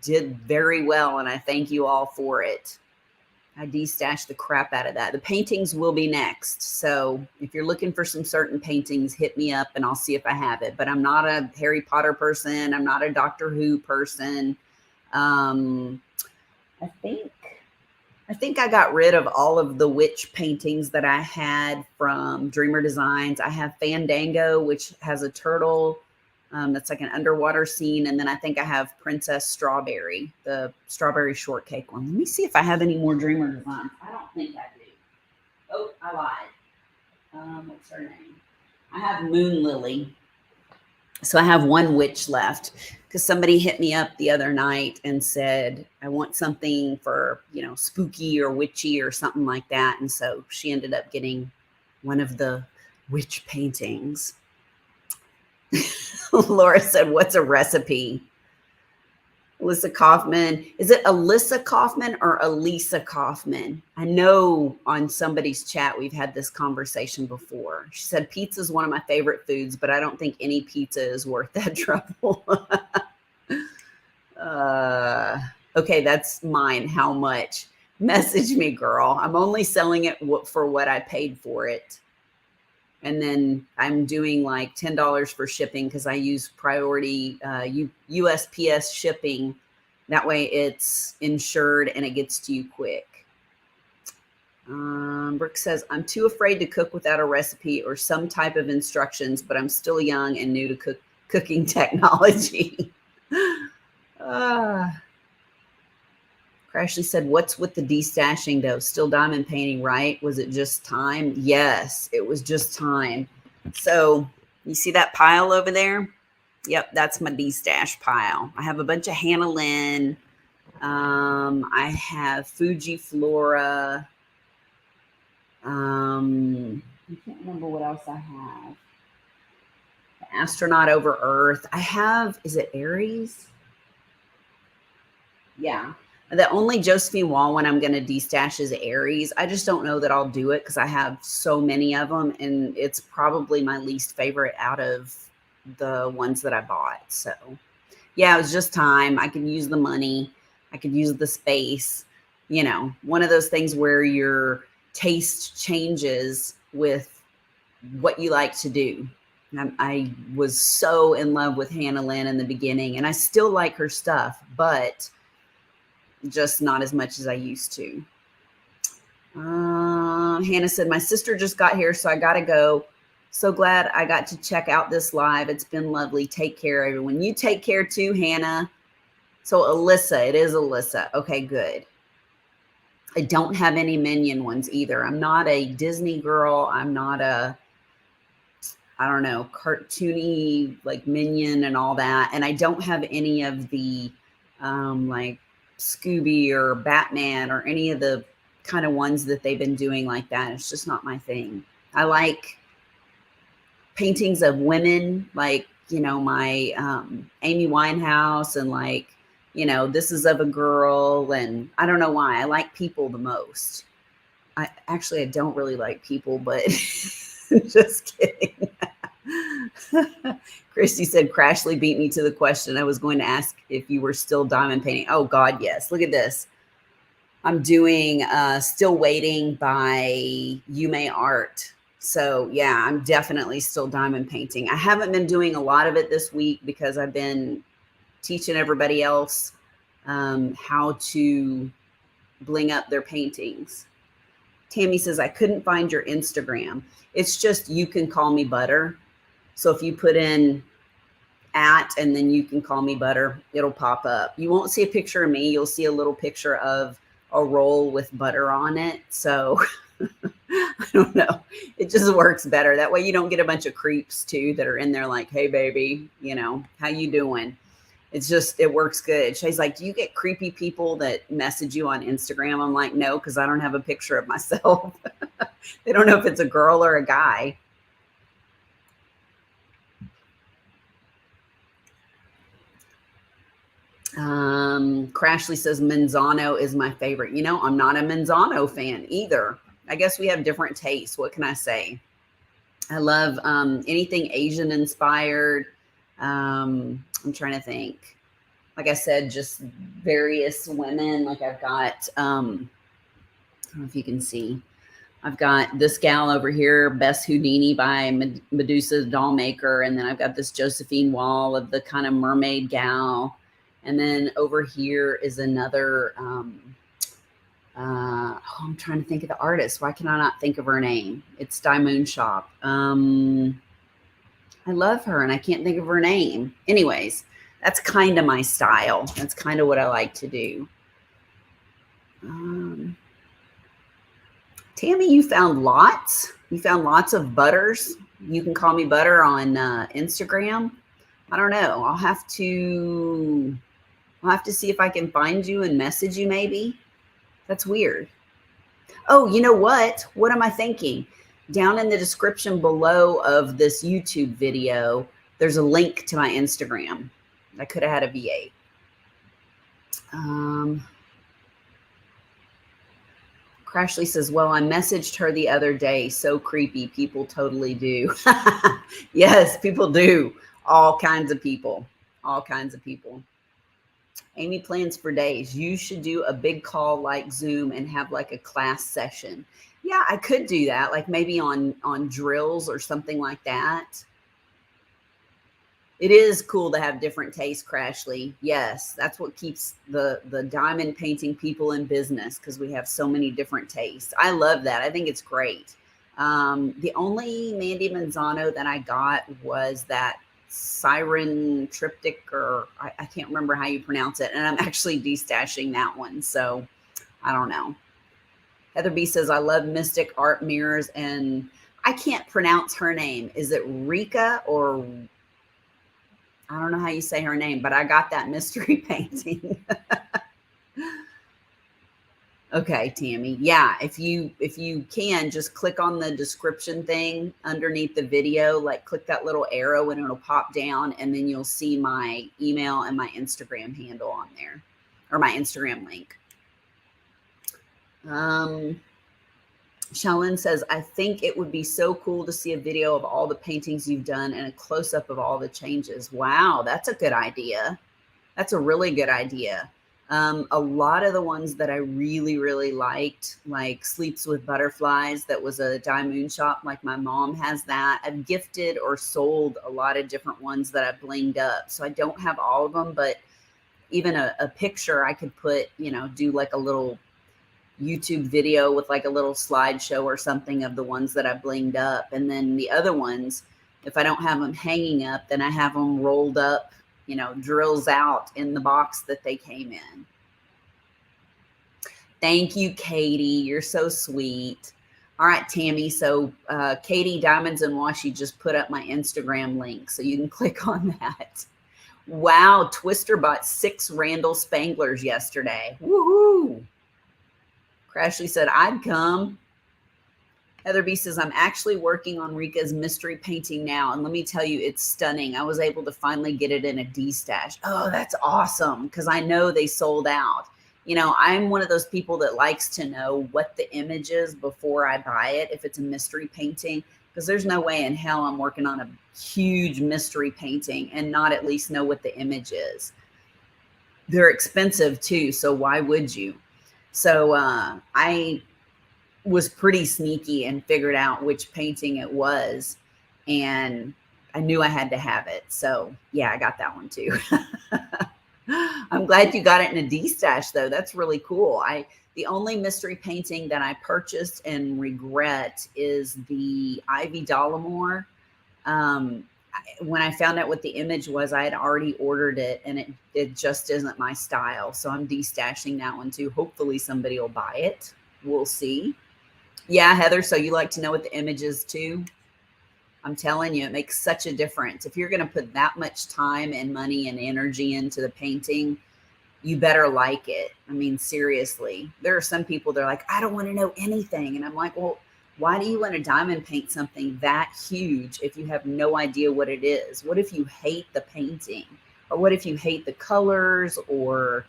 did very well, and I thank you all for it. I destashed the crap out of that. The paintings will be next. So if you're looking for some certain paintings, hit me up and I'll see if I have it. But I'm not a Harry Potter person. I'm not a Doctor Who person. I think I got rid of all of the witch paintings that I had from Dreamer Designs. I have Fandango, which has a turtle. That's like an underwater scene. And then I think I have Princess Strawberry, the strawberry shortcake one. Let me see if I have any more Dreamer Designs. I don't think I do. Oh, I lied. What's her name? I have Moon Lily. So I have one witch left, because somebody hit me up the other night and said, I want something for, spooky or witchy or something like that. And so she ended up getting one of the witch paintings. Laura said, what's a recipe? Alyssa Kaufman. Is it Alyssa Kaufman or Elisa Kaufman? I know on somebody's chat we've had this conversation before. She said, pizza is one of my favorite foods, but I don't think any pizza is worth that trouble. Okay, that's mine. How much? Message me, girl. I'm only selling it for what I paid for it. And then I'm doing like $10 for shipping, because I use priority USPS shipping. That way it's insured and it gets to you quick. Brooke says, I'm too afraid to cook without a recipe or some type of instructions, but I'm still young and new to cooking technology. Crashly said, what's with the destashing though? Still diamond painting, right? Was it just time? Yes, it was just time. So you see that pile over there? Yep, that's my destash pile. I have a bunch of Hannah Lynn. I have Fuji Flora. I can't remember what else I have. The Astronaut Over Earth. I have, is it Aries? Yeah. The only Josephine Wall one I'm going to destash is Aries. I just don't know that I'll do it, because I have so many of them, and it's probably my least favorite out of the ones that I bought. So yeah, it was just time. I could use the money. I could use the space. One of those things where your taste changes with what you like to do. I was so in love with Hannah Lynn in the beginning, and I still like her stuff, but just not as much as I used to. Hannah said, my sister just got here, so I got to go. So glad I got to check out this live. It's been lovely. Take care, everyone. You take care too, Hannah. So Alyssa, it is Alyssa. Okay, good. I don't have any Minion ones either. I'm not a Disney girl. I'm not a, I don't know, cartoony like Minion and all that. And I don't have any of the like Scooby or Batman or any of the kind of ones that they've been doing like that. It's just not my thing. I like paintings of women, like, my Amy Winehouse, and like, This Is of a Girl. And I don't know why I like people the most. I don't really like people, but just kidding. Christy said, Crashly beat me to the question. I was going to ask if you were still diamond painting. Oh God, yes. Look at this. I'm doing Still Waiting by Yume Art. So yeah, I'm definitely still diamond painting. I haven't been doing a lot of it this week because I've been teaching everybody else how to bling up their paintings. Tammy says, I couldn't find your Instagram. It's just You Can Call Me Butter. So if you put in @ and then You Can Call Me Butter, it'll pop up. You won't see a picture of me. You'll see a little picture of a roll with butter on it. So I don't know. It just works better. That way you don't get a bunch of creeps too that are in there like, hey baby, you know, how you doing? It's just, it works good. Shay's like, do you get creepy people that message you on Instagram? I'm like, no, because I don't have a picture of myself. They don't know if it's a girl or a guy. Crashly says Manzano is my favorite. You know, I'm not a Manzano fan either. I guess we have different tastes. What can I say? I love anything Asian inspired. I'm trying to think. Like I said, just various women. Like I've got, I don't know if you can see. I've got this gal over here, Bess Houdini by Medusa Dollmaker. And then I've got this Josephine Wall of the kind of mermaid gal. And then over here is another, I'm trying to think of the artist. Why can I not think of her name? It's Diamond Shop. I love her and I can't think of her name. Anyways, that's kind of my style. That's kind of what I like to do. Tammy, you found lots. You found lots of butters. You Can Call Me Butter on Instagram. I don't know. I'll have to see if I can find you and message you maybe. That's weird. Oh, you know what? What am I thinking? Down in the description below of this YouTube video, there's a link to my Instagram. I could have had a V8. Crashly says, well, I messaged her the other day. So creepy. People totally do. Yes, people do. All kinds of people. All kinds of people. Amy plans for days. You should do a big call like Zoom and have like a class session. Yeah, I could do that. Like maybe on drills or something like that. It is cool to have different tastes, Crashly. Yes, that's what keeps the diamond painting people in business because we have so many different tastes. I love that. I think it's great. The only Mandy Manzano that I got was that Siren Triptych, or I can't remember how you pronounce it. And I'm actually destashing that one. So I don't know. Heather B says, I love Mystic Art Mirrors. And I can't pronounce her name. Is it Rika or I don't know how you say her name, but I got that mystery painting. Okay, Tammy. Yeah, if you can, just click on the description thing underneath the video, like click that little arrow and it'll pop down and then you'll see my email and my Instagram handle on there, or my Instagram link. Shaolin says, I think it would be so cool to see a video of all the paintings you've done and a close-up of all the changes. Wow, that's a good idea. That's a really good idea. A lot of the ones that I really, really liked, like Sleeps with Butterflies, that was a Diamond Shop, like my mom has that. I've gifted or sold a lot of different ones that I've blinged up. So I don't have all of them, but even a picture I could put, you know, do like a little YouTube video with like a little slideshow or something of the ones that I blinged up. And then the other ones, if I don't have them hanging up, then I have them rolled up, you know, drills out in the box that they came in. Thank you, Katie. You're so sweet. All right, Tammy. So Katie Diamonds and Washi just put up my Instagram link, so you can click on that. Wow, Twister bought 6 Randall Spanglers yesterday. Woohoo! Crashly said, I'd come. Heather B says, I'm actually working on Rika's mystery painting now. And let me tell you, it's stunning. I was able to finally get it in a D-stash. Oh, that's awesome. Because I know they sold out. You know, I'm one of those people that likes to know what the image is before I buy it, if it's a mystery painting, because there's no way in hell I'm working on a huge mystery painting and not at least know what the image is. They're expensive too, so why would you? So I was pretty sneaky and figured out which painting it was, and I knew I had to have it. So yeah, I got that one too. I'm glad you got it in a D-stash though. That's really cool. The only mystery painting that I purchased and regret is the Ivy Dollamore. When I found out what the image was, I had already ordered it, and it just isn't my style. So I'm destashing that one too. Hopefully somebody will buy it. We'll see. Yeah, Heather, so you like to know what the image is too? I'm telling you, it makes such a difference. If you're going to put that much time and money and energy into the painting, you better like it. I mean, seriously, there are some people that are like, I don't want to know anything. And I'm like, well, why do you want to diamond paint something that huge if you have no idea what it is? What if you hate the painting? Or what if you hate the colors? Or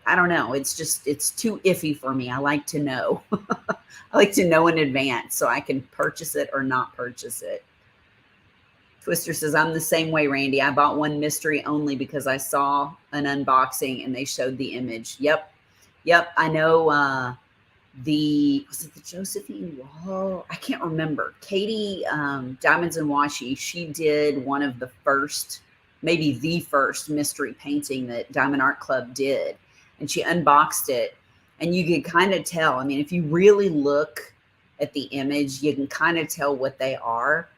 I don't know. It's too iffy for me. I like to know. I like to know in advance so I can purchase it or not purchase it. Twister says, I'm the same way, Randy. I bought one mystery only because I saw an unboxing and they showed the image. Yep. I know was it the Josephine Wall? I can't remember. Katie, Diamonds and Washi, she did one of the first, maybe the first mystery painting that Diamond Art Club did. And she unboxed it. And you can kind of tell. I mean, if you really look at the image, you can kind of tell what they are.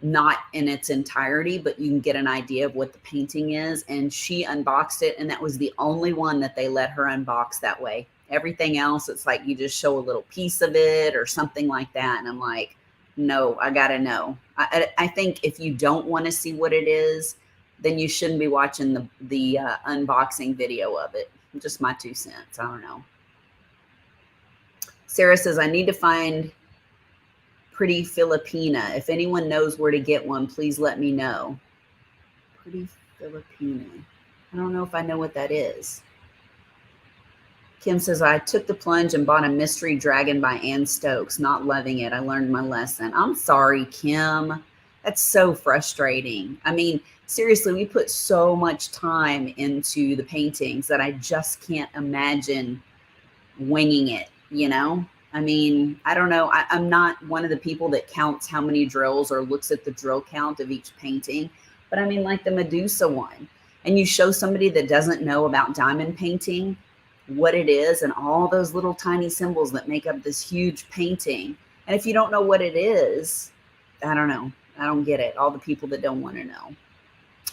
Not in its entirety, but you can get an idea of what the painting is. And she unboxed it, and that was the only one that they let her unbox that way. Everything else, it's like you just show a little piece of it or something like that. And I'm like, no, I gotta know. I think if you don't want to see what it is, then you shouldn't be watching the unboxing video of it. Just my 2 cents. I don't know. Sarah says, I need to find Pretty Filipina. If anyone knows where to get one, please let me know. Pretty Filipina. I don't know if I know what that is. Kim says, I took the plunge and bought a mystery dragon by Ann Stokes. Not loving it. I learned my lesson. I'm sorry, Kim. That's so frustrating. I mean, seriously, we put so much time into the paintings that I just can't imagine winging it, you know? I mean, I don't know. I'm not one of the people that counts how many drills or looks at the drill count of each painting. But I mean, like the Medusa one. And you show somebody that doesn't know about diamond painting what it is and all those little tiny symbols that make up this huge painting. And if you don't know what it is, I don't know. I don't get it. All the people that don't want to know.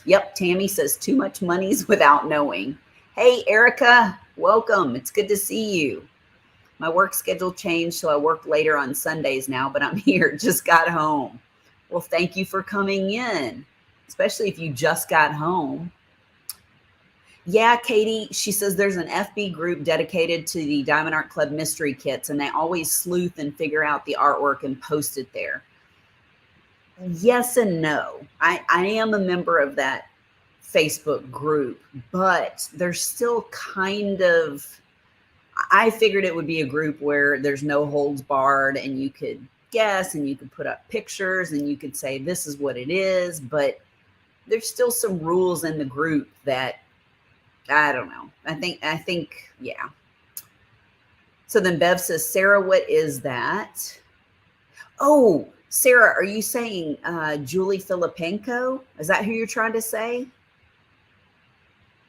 Yep, Tammy says too much money's without knowing. Hey, Erica, welcome. It's good to see you. My work schedule changed, so I work later on Sundays now, but I'm here. Just got home. Well, thank you for coming in, especially if you just got home. Yeah, Katie, she says there's an FB group dedicated to the Diamond Art Club mystery kits, and they always sleuth and figure out the artwork and post it there. Yes and no. I am a member of that Facebook group, but there's still kind of, I figured it would be a group where there's no holds barred and you could guess and you could put up pictures and you could say this is what it is, but there's still some rules in the group that I don't know. I think yeah. So then Bev says, Sarah, what is that? Oh, Sarah, are you saying Julie Filipenko? Is that who you're trying to say?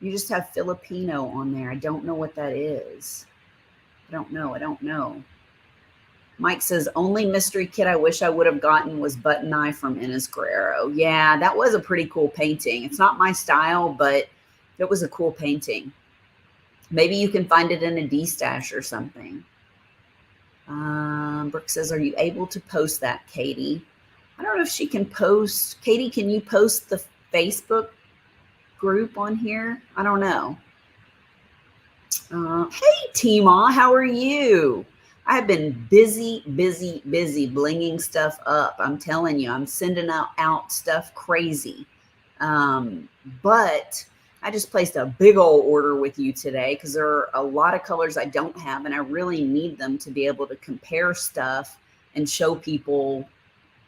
You just have Filipino on there. I don't know what that is. I don't know. Mike says, only mystery kit I wish I would have gotten was Button Eye from Inez Guerrero. Yeah, that was a pretty cool painting. It's not my style, but it was a cool painting. Maybe you can find it in a D-stash or something. Brooke says, are you able to post that, Katie? I don't know if she can post. Katie, can you post the Facebook group on here? I don't know. Hey, Tima, how are you? I've been busy blinging stuff up. I'm telling you, I'm sending out stuff crazy. But I just placed a big old order with you today because there are a lot of colors I don't have, and I really need them to be able to compare stuff and show people,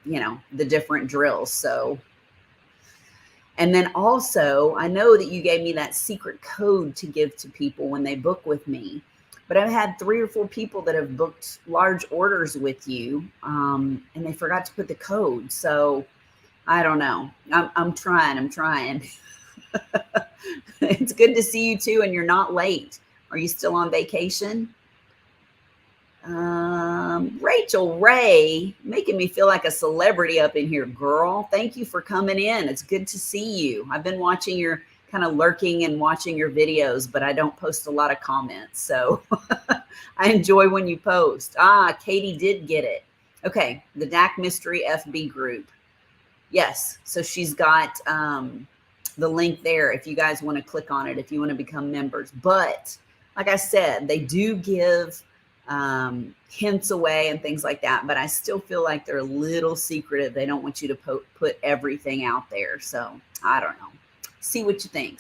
you know, the different drills. So, and then also, I know that you gave me that secret code to give to people when they book with me, but I've had 3 or 4 people that have booked large orders with you, and they forgot to put the code. So I don't know. I'm trying. It's good to see you too, and you're not late. Are you still on vacation? Rachel Ray, making me feel like a celebrity up in here, girl. Thank you for coming in. It's good to see you. I've been watching your kind of lurking and watching your videos, but I don't post a lot of comments. So I enjoy when you post. Katie did get it. Okay. The DAC Mystery FB group. Yes. So she's got, the link there if you guys want to click on it, if you want to become members. But like I said, they do give hints away and things like that, but I still feel like they're a little secretive. They don't want you to put everything out there. So I don't know. See what you think.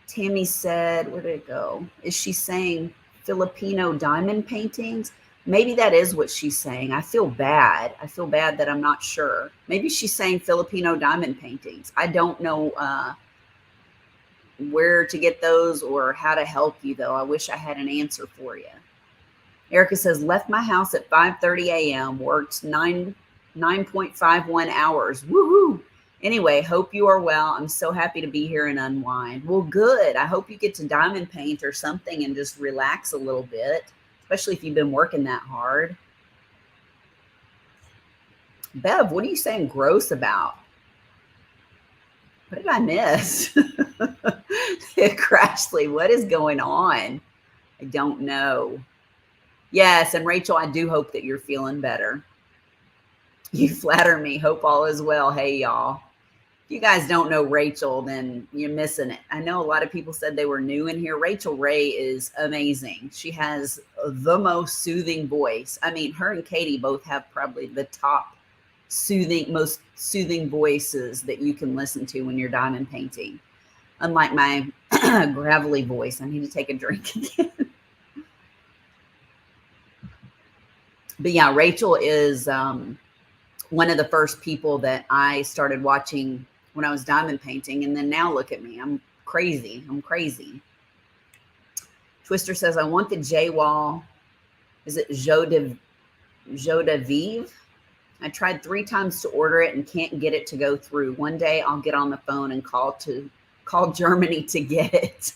Tammy said, where did it go? Is she saying Filipino diamond paintings? Maybe that is what she's saying. I feel bad that I'm not sure. Maybe she's saying Filipino diamond paintings. I don't know where to get those or how to help you, though. I wish I had an answer for you. Erica says, left my house at 5:30 a.m., worked 9.51 hours. Woohoo! Anyway, hope you are well. I'm so happy to be here and unwind. Well, good. I hope you get to diamond paint or something and just relax a little bit, especially if you've been working that hard. Bev, what are you saying gross about? What did I miss? Crashly, what is going on? I don't know. Yes, and Rachel, I do hope that you're feeling better. You flatter me. Hope all is well. Hey, y'all. If you guys don't know Rachel, then you're missing it. I know a lot of people said they were new in here. Rachel Ray is amazing. She has the most soothing voice. I mean, her and Katie both have probably the top most soothing voices that you can listen to when you're diamond painting. Unlike my gravelly voice. I need to take a drink again. But yeah, Rachel is one of the first people that I started watching when I was diamond painting. And then now look at me. I'm crazy. Twister says, I want the J-Wall. Is it Joe de Vive? I tried 3 times to order it and can't get it to go through. One day I'll get on the phone and call Germany to get it.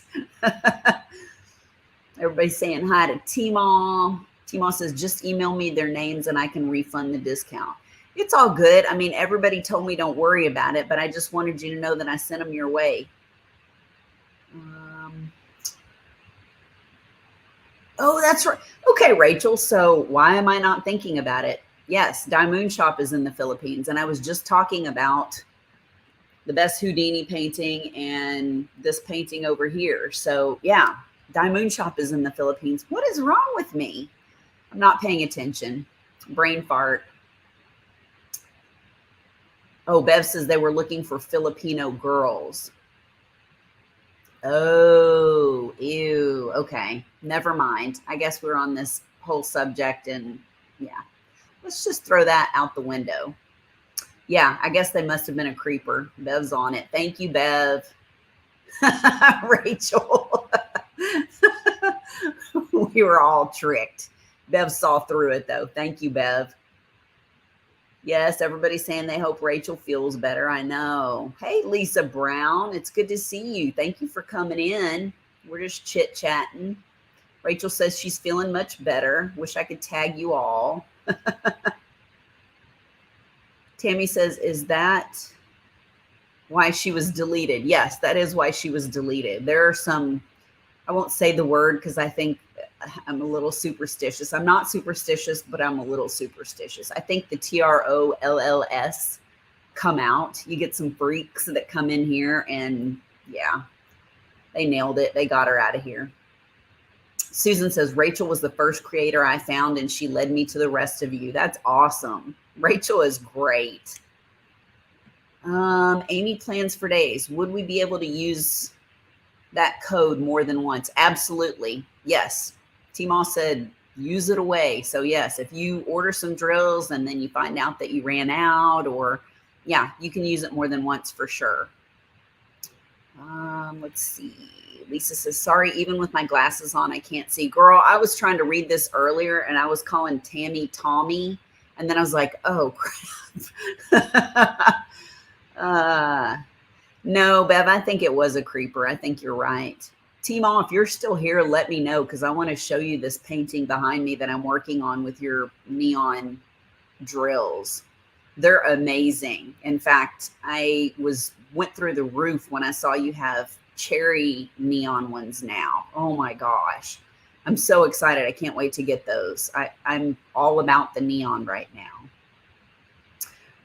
Everybody's saying hi to T-Maw. T-Maw says, just email me their names and I can refund the discount. It's all good. I mean, everybody told me don't worry about it, but I just wanted you to know that I sent them your way. Oh, that's right. Okay, Rachel. So why am I not thinking about it? Yes, Diamond Shop is in the Philippines. And I was just talking about the best Houdini painting and this painting over here. So yeah, Diamond Shop is in the Philippines. What is wrong with me? I'm not paying attention. Brain fart. Oh, Bev says they were looking for Filipino girls. Oh, ew. Okay. Never mind. I guess we're on this whole subject and yeah, let's just throw that out the window. Yeah, I guess they must have been a creeper. Bev's on it. Thank you, Bev. Rachel. We were all tricked. Bev saw through it though. Thank you, Bev. Yes, everybody's saying they hope Rachel feels better. I know. Hey, Lisa Brown. It's good to see you. Thank you for coming in. We're just chit-chatting. Rachel says she's feeling much better. Wish I could tag you all. Tammy says, is that why she was deleted? Yes, that is why she was deleted. There are some, I won't say the word because I think I'm a little superstitious. I'm not superstitious, but I'm a little superstitious. I think the TROLLS come out. You get some freaks that come in here and yeah, they nailed it. They got her out of here. Susan says, Rachel was the first creator I found and she led me to the rest of you. That's awesome. Rachel is great. Amy plans for days. Would we be able to use that code more than once? Absolutely. Yes. Tmall said use it away. So yes, if you order some drills and then you find out that you ran out, or yeah, you can use it more than once for sure. Let's see. Lisa says, sorry, even with my glasses on, I can't see. Girl, I was trying to read this earlier and I was calling Tammy Tommy. And then I was like, oh, crap. No, Bev, I think it was a creeper. I think you're right. Tmall, if you're still here, let me know because I want to show you this painting behind me that I'm working on with your neon drills. They're amazing. In fact, I went through the roof when I saw you have cherry neon ones now. Oh my gosh. I'm so excited. I can't wait to get those. I'm all about the neon right now.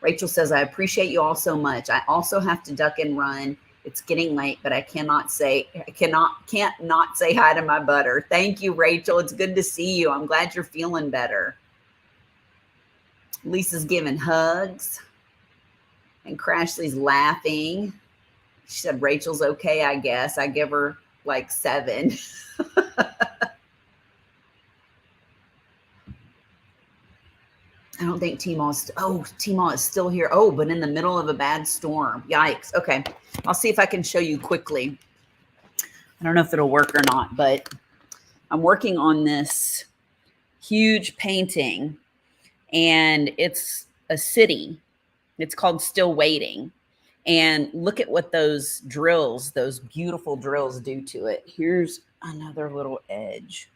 Rachel says, I appreciate you all so much. I also have to duck and run. It's getting late, but I can't not say hi to my butter. Thank you, Rachel. It's good to see you. I'm glad you're feeling better. Lisa's giving hugs. And Crashly's laughing. She said, Rachel's okay, I guess. I give her like 7. I don't think Tmall is still here. Oh, but in the middle of a bad storm. Yikes. Okay. I'll see if I can show you quickly. I don't know if it'll work or not, but I'm working on this huge painting and it's a city. It's called Still Waiting. And look at what those drills, those beautiful drills do to it. Here's another little edge.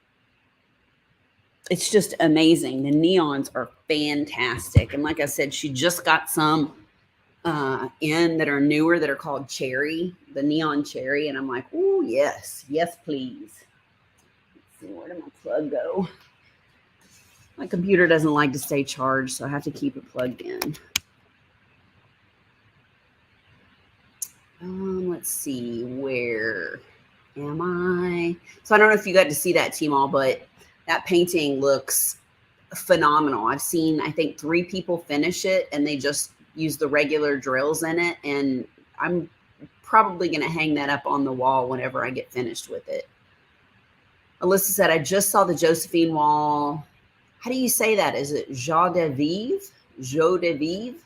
It's just amazing. The neons are fantastic. And like I said, she just got some in that are newer that are called cherry, the neon cherry. And I'm like, oh, yes. Yes, please. Let's see, where did my plug go? My computer doesn't like to stay charged, so I have to keep it plugged in. Let's see, where am I? So I don't know if you got to see that, Tmall, but that painting looks phenomenal. I've seen, I think, 3 people finish it and they just use the regular drills in it. And I'm probably going to hang that up on the wall whenever I get finished with it. Alyssa said, I just saw the Josephine wall. How do you say that? Is it Joie de Vivre? Joie de Vivre?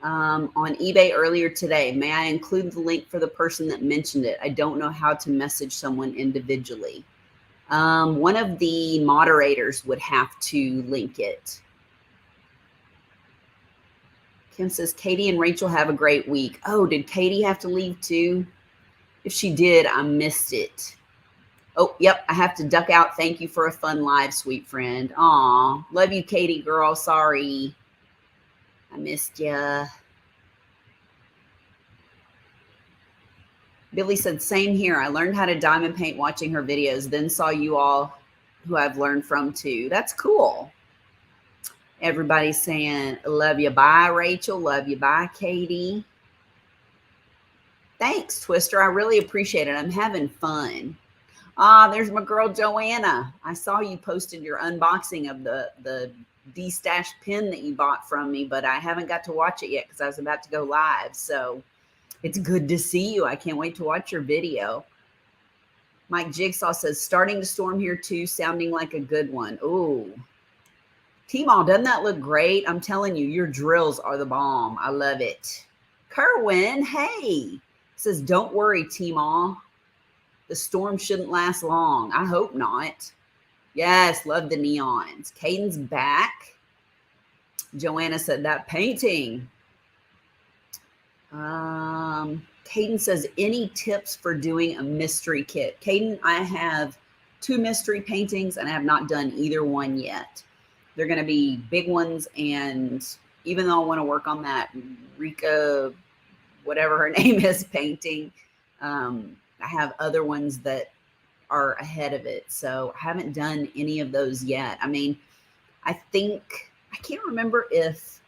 On eBay earlier today. May I include the link for the person that mentioned it? I don't know how to message someone individually. One of the moderators would have to link it. Kim says, Katie and Rachel have a great week. Oh, did Katie have to leave too? If she did, I missed it. Oh, yep, I have to duck out. Thank you for a fun live, sweet friend. Aw, love you, Katie girl. Sorry. I missed ya. Billy said, same here. I learned how to diamond paint watching her videos, then saw you all who I've learned from too. That's cool. Everybody's saying, love you. Bye, Rachel. Love you. Bye, Katie. Thanks, Twister. I really appreciate it. I'm having fun. There's my girl, Joanna. I saw you posted your unboxing of the Destash pin that you bought from me, but I haven't got to watch it yet because I was about to go live. So it's good to see you. I can't wait to watch your video. Mike Jigsaw says, starting to storm here too, sounding like a good one. Ooh. Tmall, doesn't that look great? I'm telling you, your drills are the bomb. I love it. Kerwin, hey. Says, don't worry, Tmall. The storm shouldn't last long. I hope not. Yes, love the neons. Caden's back. Joanna said that painting. Caden says, any tips for doing a mystery kit? Caden, I have 2 mystery paintings and I have not done either one yet. They're going to be big ones. And even though I want to work on that Rika, whatever her name is, painting, I have other ones that are ahead of it. So I haven't done any of those yet. I mean, I can't remember if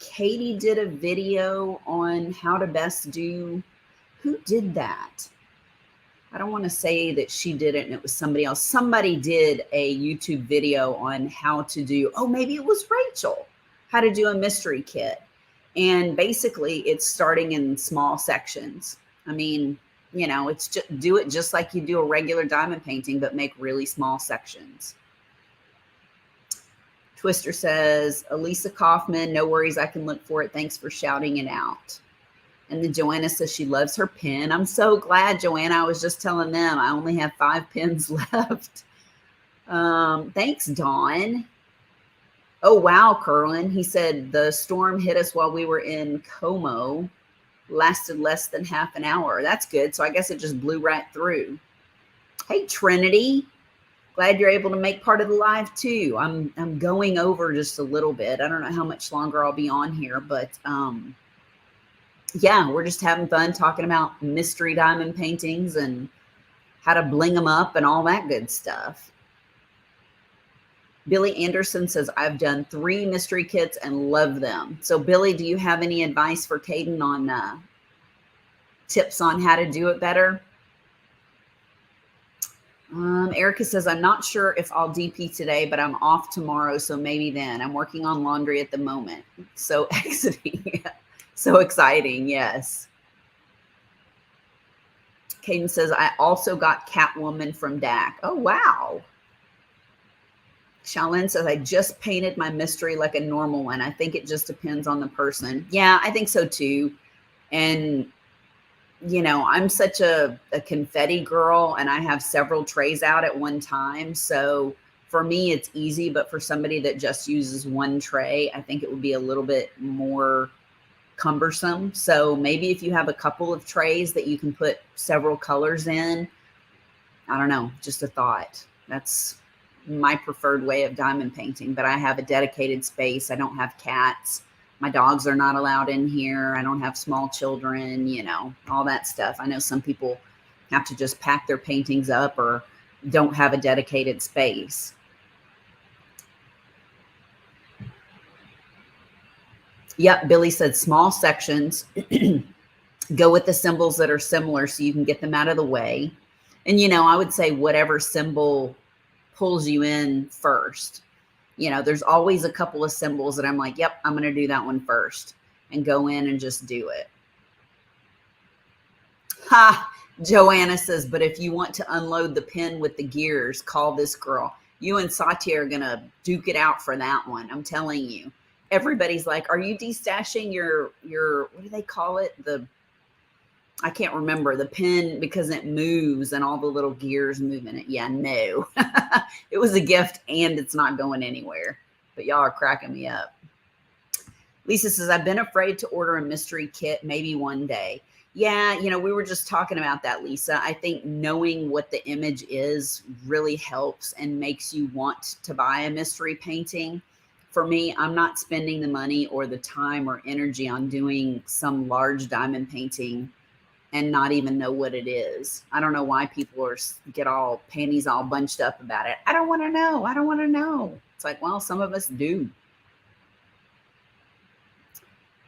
Katie did a video on how to best do, who did that? I don't want to say that she did it and it was somebody else. Somebody did a YouTube video on how to do, oh, maybe it was Rachel, how to do a mystery kit. And basically it's starting in small sections. I mean, it's just do it just like you do a regular diamond painting, but make really small sections. Twister says, Elisa Kaufman, no worries, I can look for it. Thanks for shouting it out. And then Joanna says she loves her pen. I'm so glad, Joanna. I was just telling them I only have 5 pens left. Thanks, Dawn. Oh, wow, Curlin. He said the storm hit us while we were in Como. Lasted less than half an hour. That's good. So I guess it just blew right through. Hey, Trinity. Glad you're able to make part of the live too. I'm going over just a little bit. I don't know how much longer I'll be on here, but yeah, we're just having fun talking about mystery diamond paintings and how to bling them up and all that good stuff. Billy Anderson says, I've done 3 mystery kits and love them. So Billy, do you have any advice for Caden on tips on how to do it better? Erica says, I'm not sure if I'll DP today, but I'm off tomorrow, so maybe then. I'm working on laundry at the moment. So exiting. So exciting, yes. Caden says, I also got Catwoman from DAC. Oh, wow. Shaolin says, I just painted my mystery like a normal one. I think it just depends on the person. Yeah, I think so too. And, I'm such a confetti girl, and I have several trays out at one time. So for me, it's easy. But for somebody that just uses one tray, I think it would be a little bit more cumbersome. So maybe if you have a couple of trays that you can put several colors in, I don't know, just a thought. That's my preferred way of diamond painting, but I have a dedicated space. I don't have cats. My dogs are not allowed in here. I don't have small children, all that stuff. I know some people have to just pack their paintings up or don't have a dedicated space. Yep, Billy said small sections. Go with the symbols that are similar so you can get them out of the way. And, I would say whatever symbol pulls you in first. There's always a couple of symbols that I'm like, yep, I'm going to do that one first, and go in and just do it. Ha! Joanna says, but if you want to unload the pen with the gears, call this girl. You and Satya are going to duke it out for that one. I'm telling you. Everybody's like, are you destashing your, what do they call it? I can't remember, the pen, because it moves and all the little gears move in it. Yeah, no. It was a gift and it's not going anywhere. But y'all are cracking me up. Lisa says, I've been afraid to order a mystery kit, maybe one day. Yeah, we were just talking about that, Lisa. I think knowing what the image is really helps and makes you want to buy a mystery painting. For me, I'm not spending the money or the time or energy on doing some large diamond painting and not even know what it is. I don't know why people get all panties all bunched up about it. I don't want to know. I don't want to know. It's like, well, some of us do.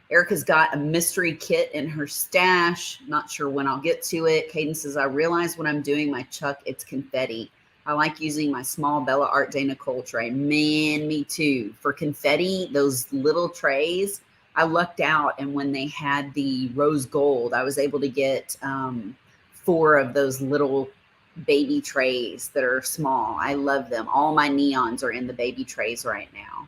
Erica's got a mystery kit in her stash. Not sure when I'll get to it. Caden says, I realize when I'm doing my chuck, it's confetti. I like using my small Bella Art de Nicole tray. Man, me too. For confetti, those little trays, I lucked out, and when they had the rose gold, I was able to get 4 of those little baby trays that are small. I love them. All my neons are in the baby trays right now.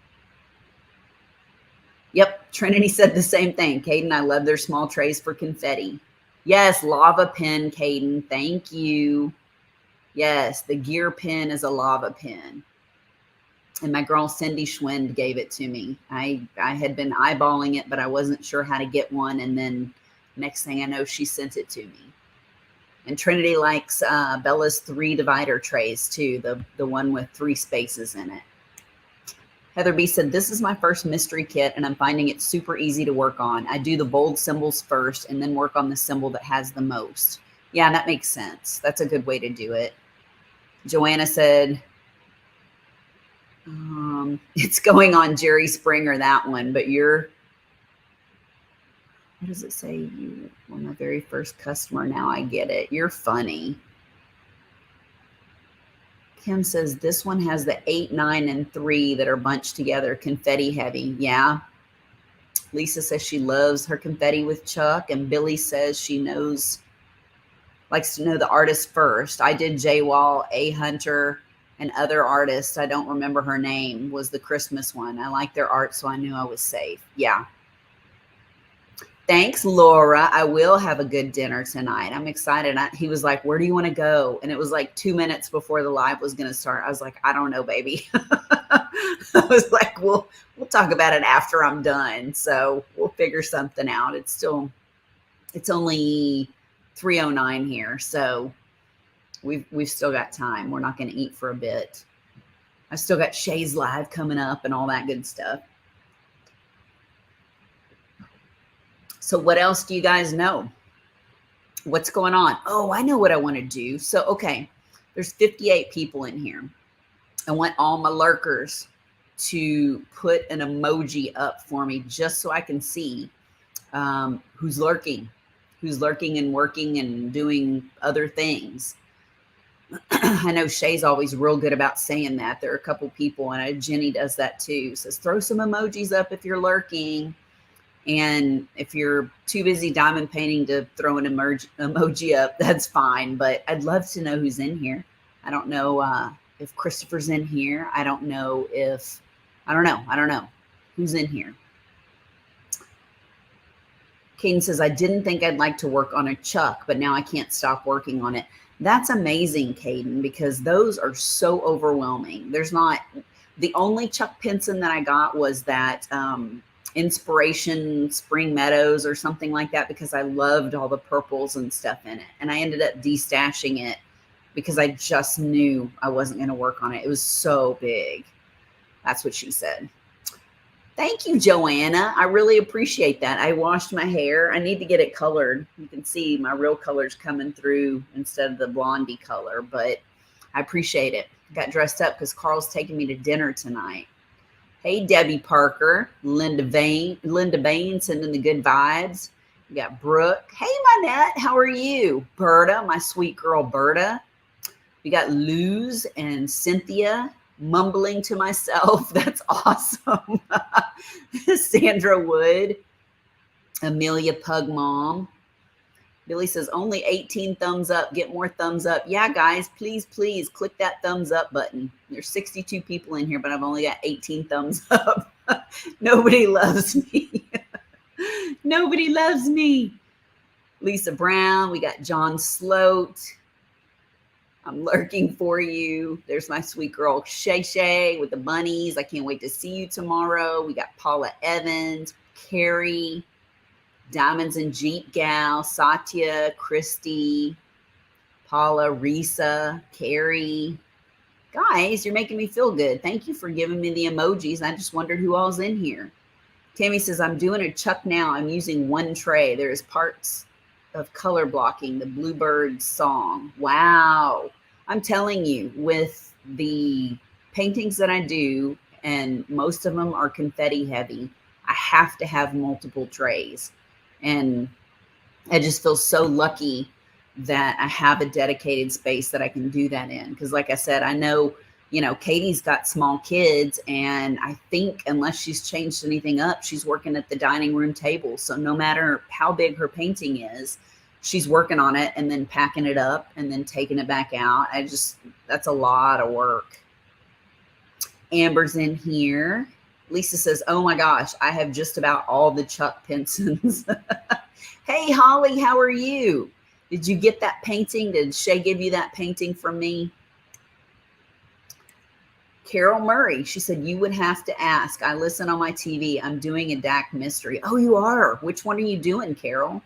Yep, Trinity said the same thing. Caden, I love their small trays for confetti. Yes, lava pen, Caden. Thank you. Yes, the gear pen is a lava pen. And my girl Cindy Schwind gave it to me. I had been eyeballing it, but I wasn't sure how to get one. And then next thing I know, she sent it to me. And Trinity likes Bella's 3 divider trays too, the one with 3 spaces in it. Heather B said, this is my first mystery kit, and I'm finding it super easy to work on. I do the bold symbols first and then work on the symbol that has the most. Yeah, that makes sense. That's a good way to do it. Joanna said, it's going on Jerry Springer, that one, but what does it say? You were my very first customer. Now I get it. You're funny. Kim says, this one has the 8, 9, and 3 that are bunched together, confetti heavy. Yeah. Lisa says she loves her confetti with Chuck, and Billy says she likes to know the artist first. I did J Wall, A Hunter, and other artists. I don't remember her name, was the Christmas one. I like their art, so I knew I was safe. Yeah. Thanks, Laura. I will have a good dinner tonight. I'm excited. He was like, where do you want to go? And it was like 2 minutes before the live was going to start. I was like, I don't know, baby. I was like, we'll talk about it after I'm done. So we'll figure something out. It's only 3:09 here. So we've still got time. We're not going to eat for a bit. I still got Shay's live coming up and all that good stuff. So what else do you guys know? What's going on? Oh, I know what I want to do. So, okay, there's 58 people in here. I want all my lurkers to put an emoji up for me just so I can see who's lurking and working and doing other things. I know Shay's always real good about saying that. There are a couple people, and I know Jenny does that too. Says, throw some emojis up if you're lurking. And if you're too busy diamond painting to throw an emoji up, that's fine. But I'd love to know who's in here. I don't know if Christopher's in here. I don't know who's in here. Caden says, I didn't think I'd like to work on a Chuck, but now I can't stop working on it. That's amazing, Caden, because those are so overwhelming. The only Chuck Pinson that I got was that Inspiration Spring Meadows or something like that, because I loved all the purples and stuff in it. And I ended up destashing it because I just knew I wasn't going to work on it. It was so big. That's what she said. Thank you, Joanna. I really appreciate that. I washed my hair. I need to get it colored. You can see my real colors coming through instead of the blondie color, but I appreciate it. Got dressed up because Carl's taking me to dinner tonight. Hey, Debbie Parker, Linda Bain sending the good vibes. We got Brooke. Hey, Manette, how are you? Berta, my sweet girl, Berta. We got Luz and Cynthia, mumbling to myself. That's awesome. Sandra Wood, Amelia Pug Mom. Billy says, only 18 thumbs up. Get more thumbs up. Yeah, guys, please click that thumbs up button. There's 62 people in here, but I've only got 18 thumbs up. Nobody loves me. Nobody loves me. Lisa Brown. We got John Sloat. I'm lurking for you. There's my sweet girl, Shay Shay with the bunnies. I can't wait to see you tomorrow. We got Paula Evans, Carrie, Diamonds and Jeep Gal, Satya, Christy, Paula, Risa, Carrie. Guys, you're making me feel good. Thank you for giving me the emojis. I just wondered who all's in here. Tammy says, I'm doing a Chuck now. I'm using one tray. There is parts of color blocking, the Bluebird song. Wow. I'm telling you, with the paintings that I do, and most of them are confetti heavy, I have to have multiple trays. And I just feel so lucky that I have a dedicated space that I can do that in. Because like I said, I know, Katie's got small kids, and I think unless she's changed anything up, she's working at the dining room table. So no matter how big her painting is, she's working on it and then packing it up and then taking it back out. That's a lot of work. Amber's in here. Lisa says, oh my gosh, I have just about all the Chuck Pinsons. Hey, Holly, how are you? Did you get that painting? Did Shay give you that painting from me? Carol Murray, she said, you would have to ask. I listen on my TV. I'm doing a DAC mystery. Oh, you are? Which one are you doing, Carol?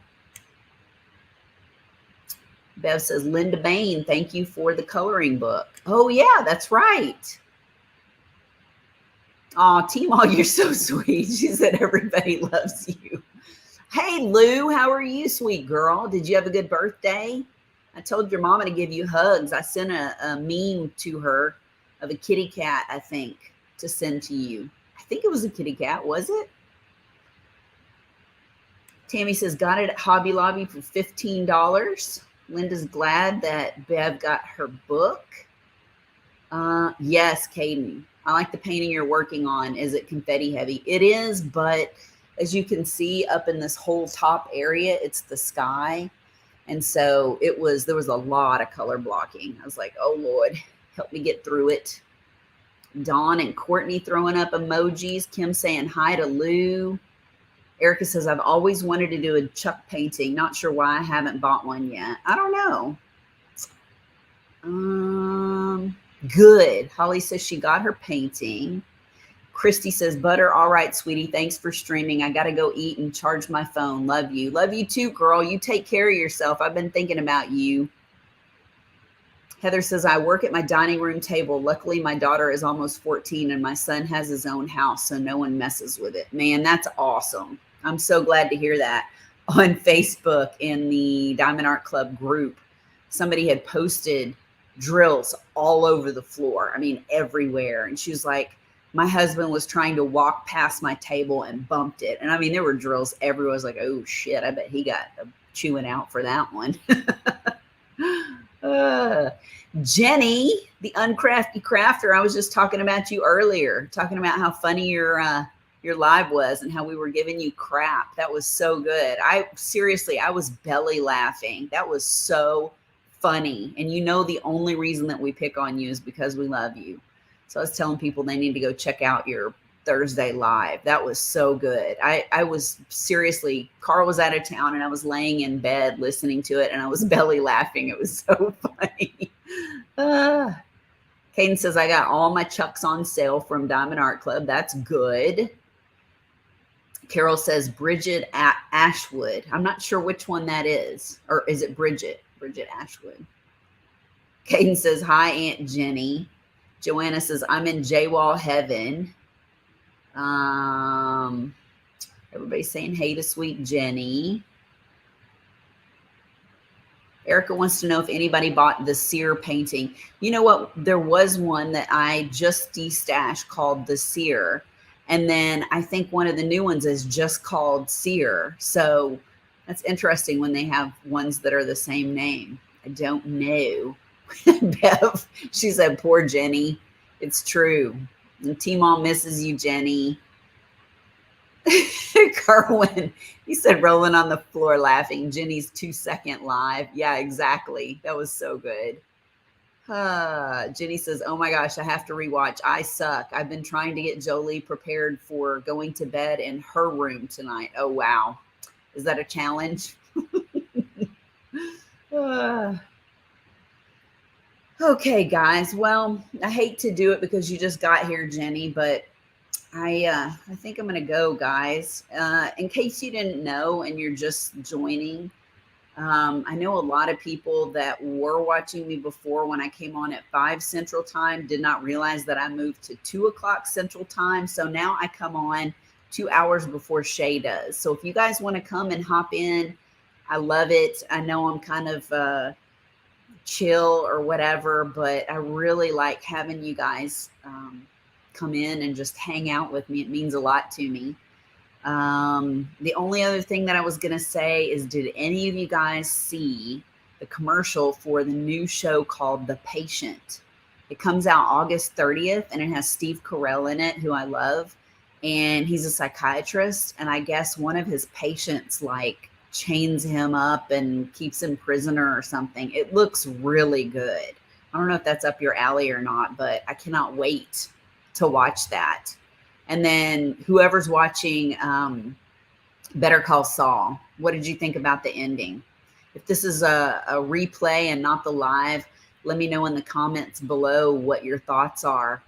Bev says, Linda Bain, thank you for the coloring book. Oh, yeah, that's right. Oh, T-Mall, you're so sweet. She said, everybody loves you. Hey, Lou, how are you, sweet girl? Did you have a good birthday? I told your mama to give you hugs. I sent a meme to her of a kitty cat, I think, to send to you. I think it was a kitty cat, was it? Tammy says, got it at Hobby Lobby for $15. Linda's glad that Bev got her book. Yes, Caden. I like the painting you're working on. Is it confetti heavy? It is, but as you can see up in this whole top area, it's the sky. And so there was a lot of color blocking. I was like, oh Lord, help me get through it. Dawn and Courtney throwing up emojis. Kim saying hi to Lou. Erica says, I've always wanted to do a Chuck painting. Not sure why I haven't bought one yet. I don't know. Good. Holly says she got her painting. Christy says, butter, all right, sweetie. Thanks for streaming. I got to go eat and charge my phone. Love you. Love you too, girl. You take care of yourself. I've been thinking about you. Heather says, I work at my dining room table. Luckily, my daughter is almost 14 and my son has his own house, so no one messes with it. Man, that's awesome. I'm so glad to hear that. On Facebook in the Diamond Art Club group, somebody had posted drills all over the floor. I mean, everywhere. And she was like, my husband was trying to walk past my table and bumped it. And I mean, there were drills everywhere. I was like, oh shit, I bet he got chewing out for that one. Jenny, the uncrafty crafter. I was just talking about you earlier, talking about how funny your live was and how we were giving you crap. That was so good. I was belly laughing. That was so funny. And you know, the only reason that we pick on you is because we love you. So I was telling people they need to go check out your Thursday live. That was so good. I was seriously, Carl was out of town and I was laying in bed listening to it and I was belly laughing. It was so funny. Caden says, I got all my Chucks on sale from Diamond Art Club. That's good. Carol says, Bridget at Ashwood. I'm not sure which one that is. Or is it Bridget? Bridget Ashwood. Caden says, hi, Aunt Jenny. Joanna says, I'm in J-Wall heaven. Everybody's saying hey to sweet Jenny. Erica wants to know if anybody bought the Sear painting. You know what? There was one that I just destashed called the Sear. And then I think one of the new ones is just called Sear. So that's interesting when they have ones that are the same name. I don't know. Bev, she said, poor Jenny. It's true. And T-Mom misses you, Jenny. Carwin, he said, rolling on the floor laughing. Jenny's 2-second live. Yeah, exactly. That was so good. Jenny says, oh my gosh, I have to rewatch. I suck. I've been trying to get Jolie prepared for going to bed in her room tonight. Oh, wow. Is that a challenge? Okay, guys. Well, I hate to do it because you just got here, Jenny, but I think I'm going to go, guys. In case you didn't know and you're just joining, I know a lot of people that were watching me before when I came on at 5 Central Time did not realize that I moved to 2 o'clock Central Time. So now I come on 2 hours before Shay does. So if you guys want to come and hop in, I love it. I know I'm kind of chill or whatever, but I really like having you guys come in and just hang out with me. It means a lot to me. The only other thing that I was going to say is, did any of you guys see the commercial for the new show called The Patient? It comes out August 30th and it has Steve Carell in it, who I love. And he's a psychiatrist. And I guess one of his patients like chains him up and keeps him prisoner or something. It looks really good. I don't know if that's up your alley or not, but I cannot wait to watch that. And then whoever's watching Better Call Saul, what did you think about the ending? If this is a replay and not the live, let me know in the comments below what your thoughts are.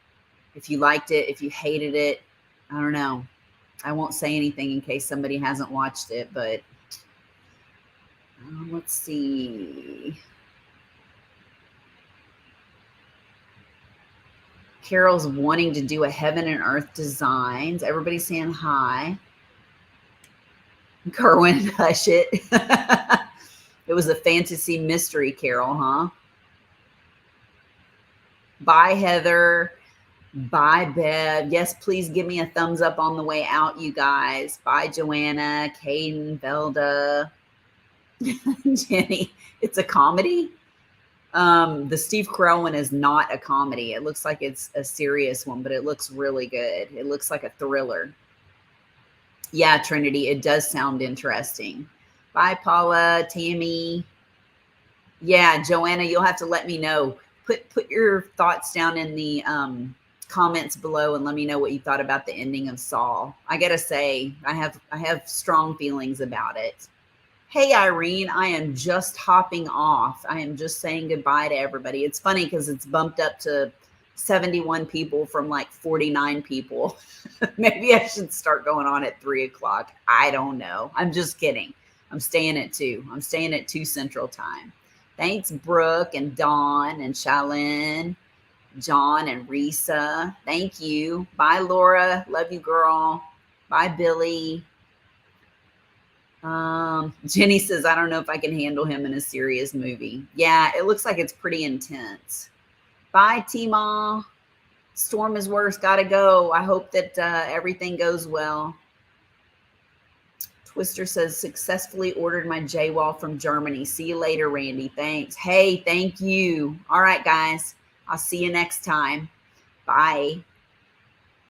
If you liked it, if you hated it, I don't know. I won't say anything in case somebody hasn't watched it, but let's see. Carol's wanting to do a Heaven and Earth Designs. Everybody's saying hi. Kerwin, hush it. It was a fantasy mystery, Carol, huh? Bye, Heather. Bye, Bev. Yes, please give me a thumbs up on the way out, you guys. Bye, Joanna, Caden, Velda. Jenny, it's a comedy? The Steve Carell one is not a comedy. It looks like it's a serious one, but it looks really good. It looks like a thriller. Yeah, Trinity, it does sound interesting. Bye, Paula, Tammy. Yeah, Joanna, you'll have to let me know. Put your thoughts down in the comments below and let me know what you thought about the ending of Saul. I gotta say, I have strong feelings about it. Hey Irene, I am just hopping off. I am just saying goodbye to everybody. It's funny because it's bumped up to 71 people from like 49 people. Maybe I should start going on at 3 o'clock. I don't know. I'm just kidding. I'm staying at 2. I'm staying at 2 Central Time. Thanks, Brooke and Dawn and Shalyn, John and Risa. Thank you. Bye, Laura. Love you, girl. Bye, Billy. Jenny says, I don't know if I can handle him in a serious movie. Yeah, it looks like it's pretty intense. Bye, T-Ma. Storm is worse. Gotta go. I hope that everything goes well. Twister says, successfully ordered my J-Wall from Germany. See you later, Randy. Thanks. Hey, thank you. All right, guys. I'll see you next time. Bye.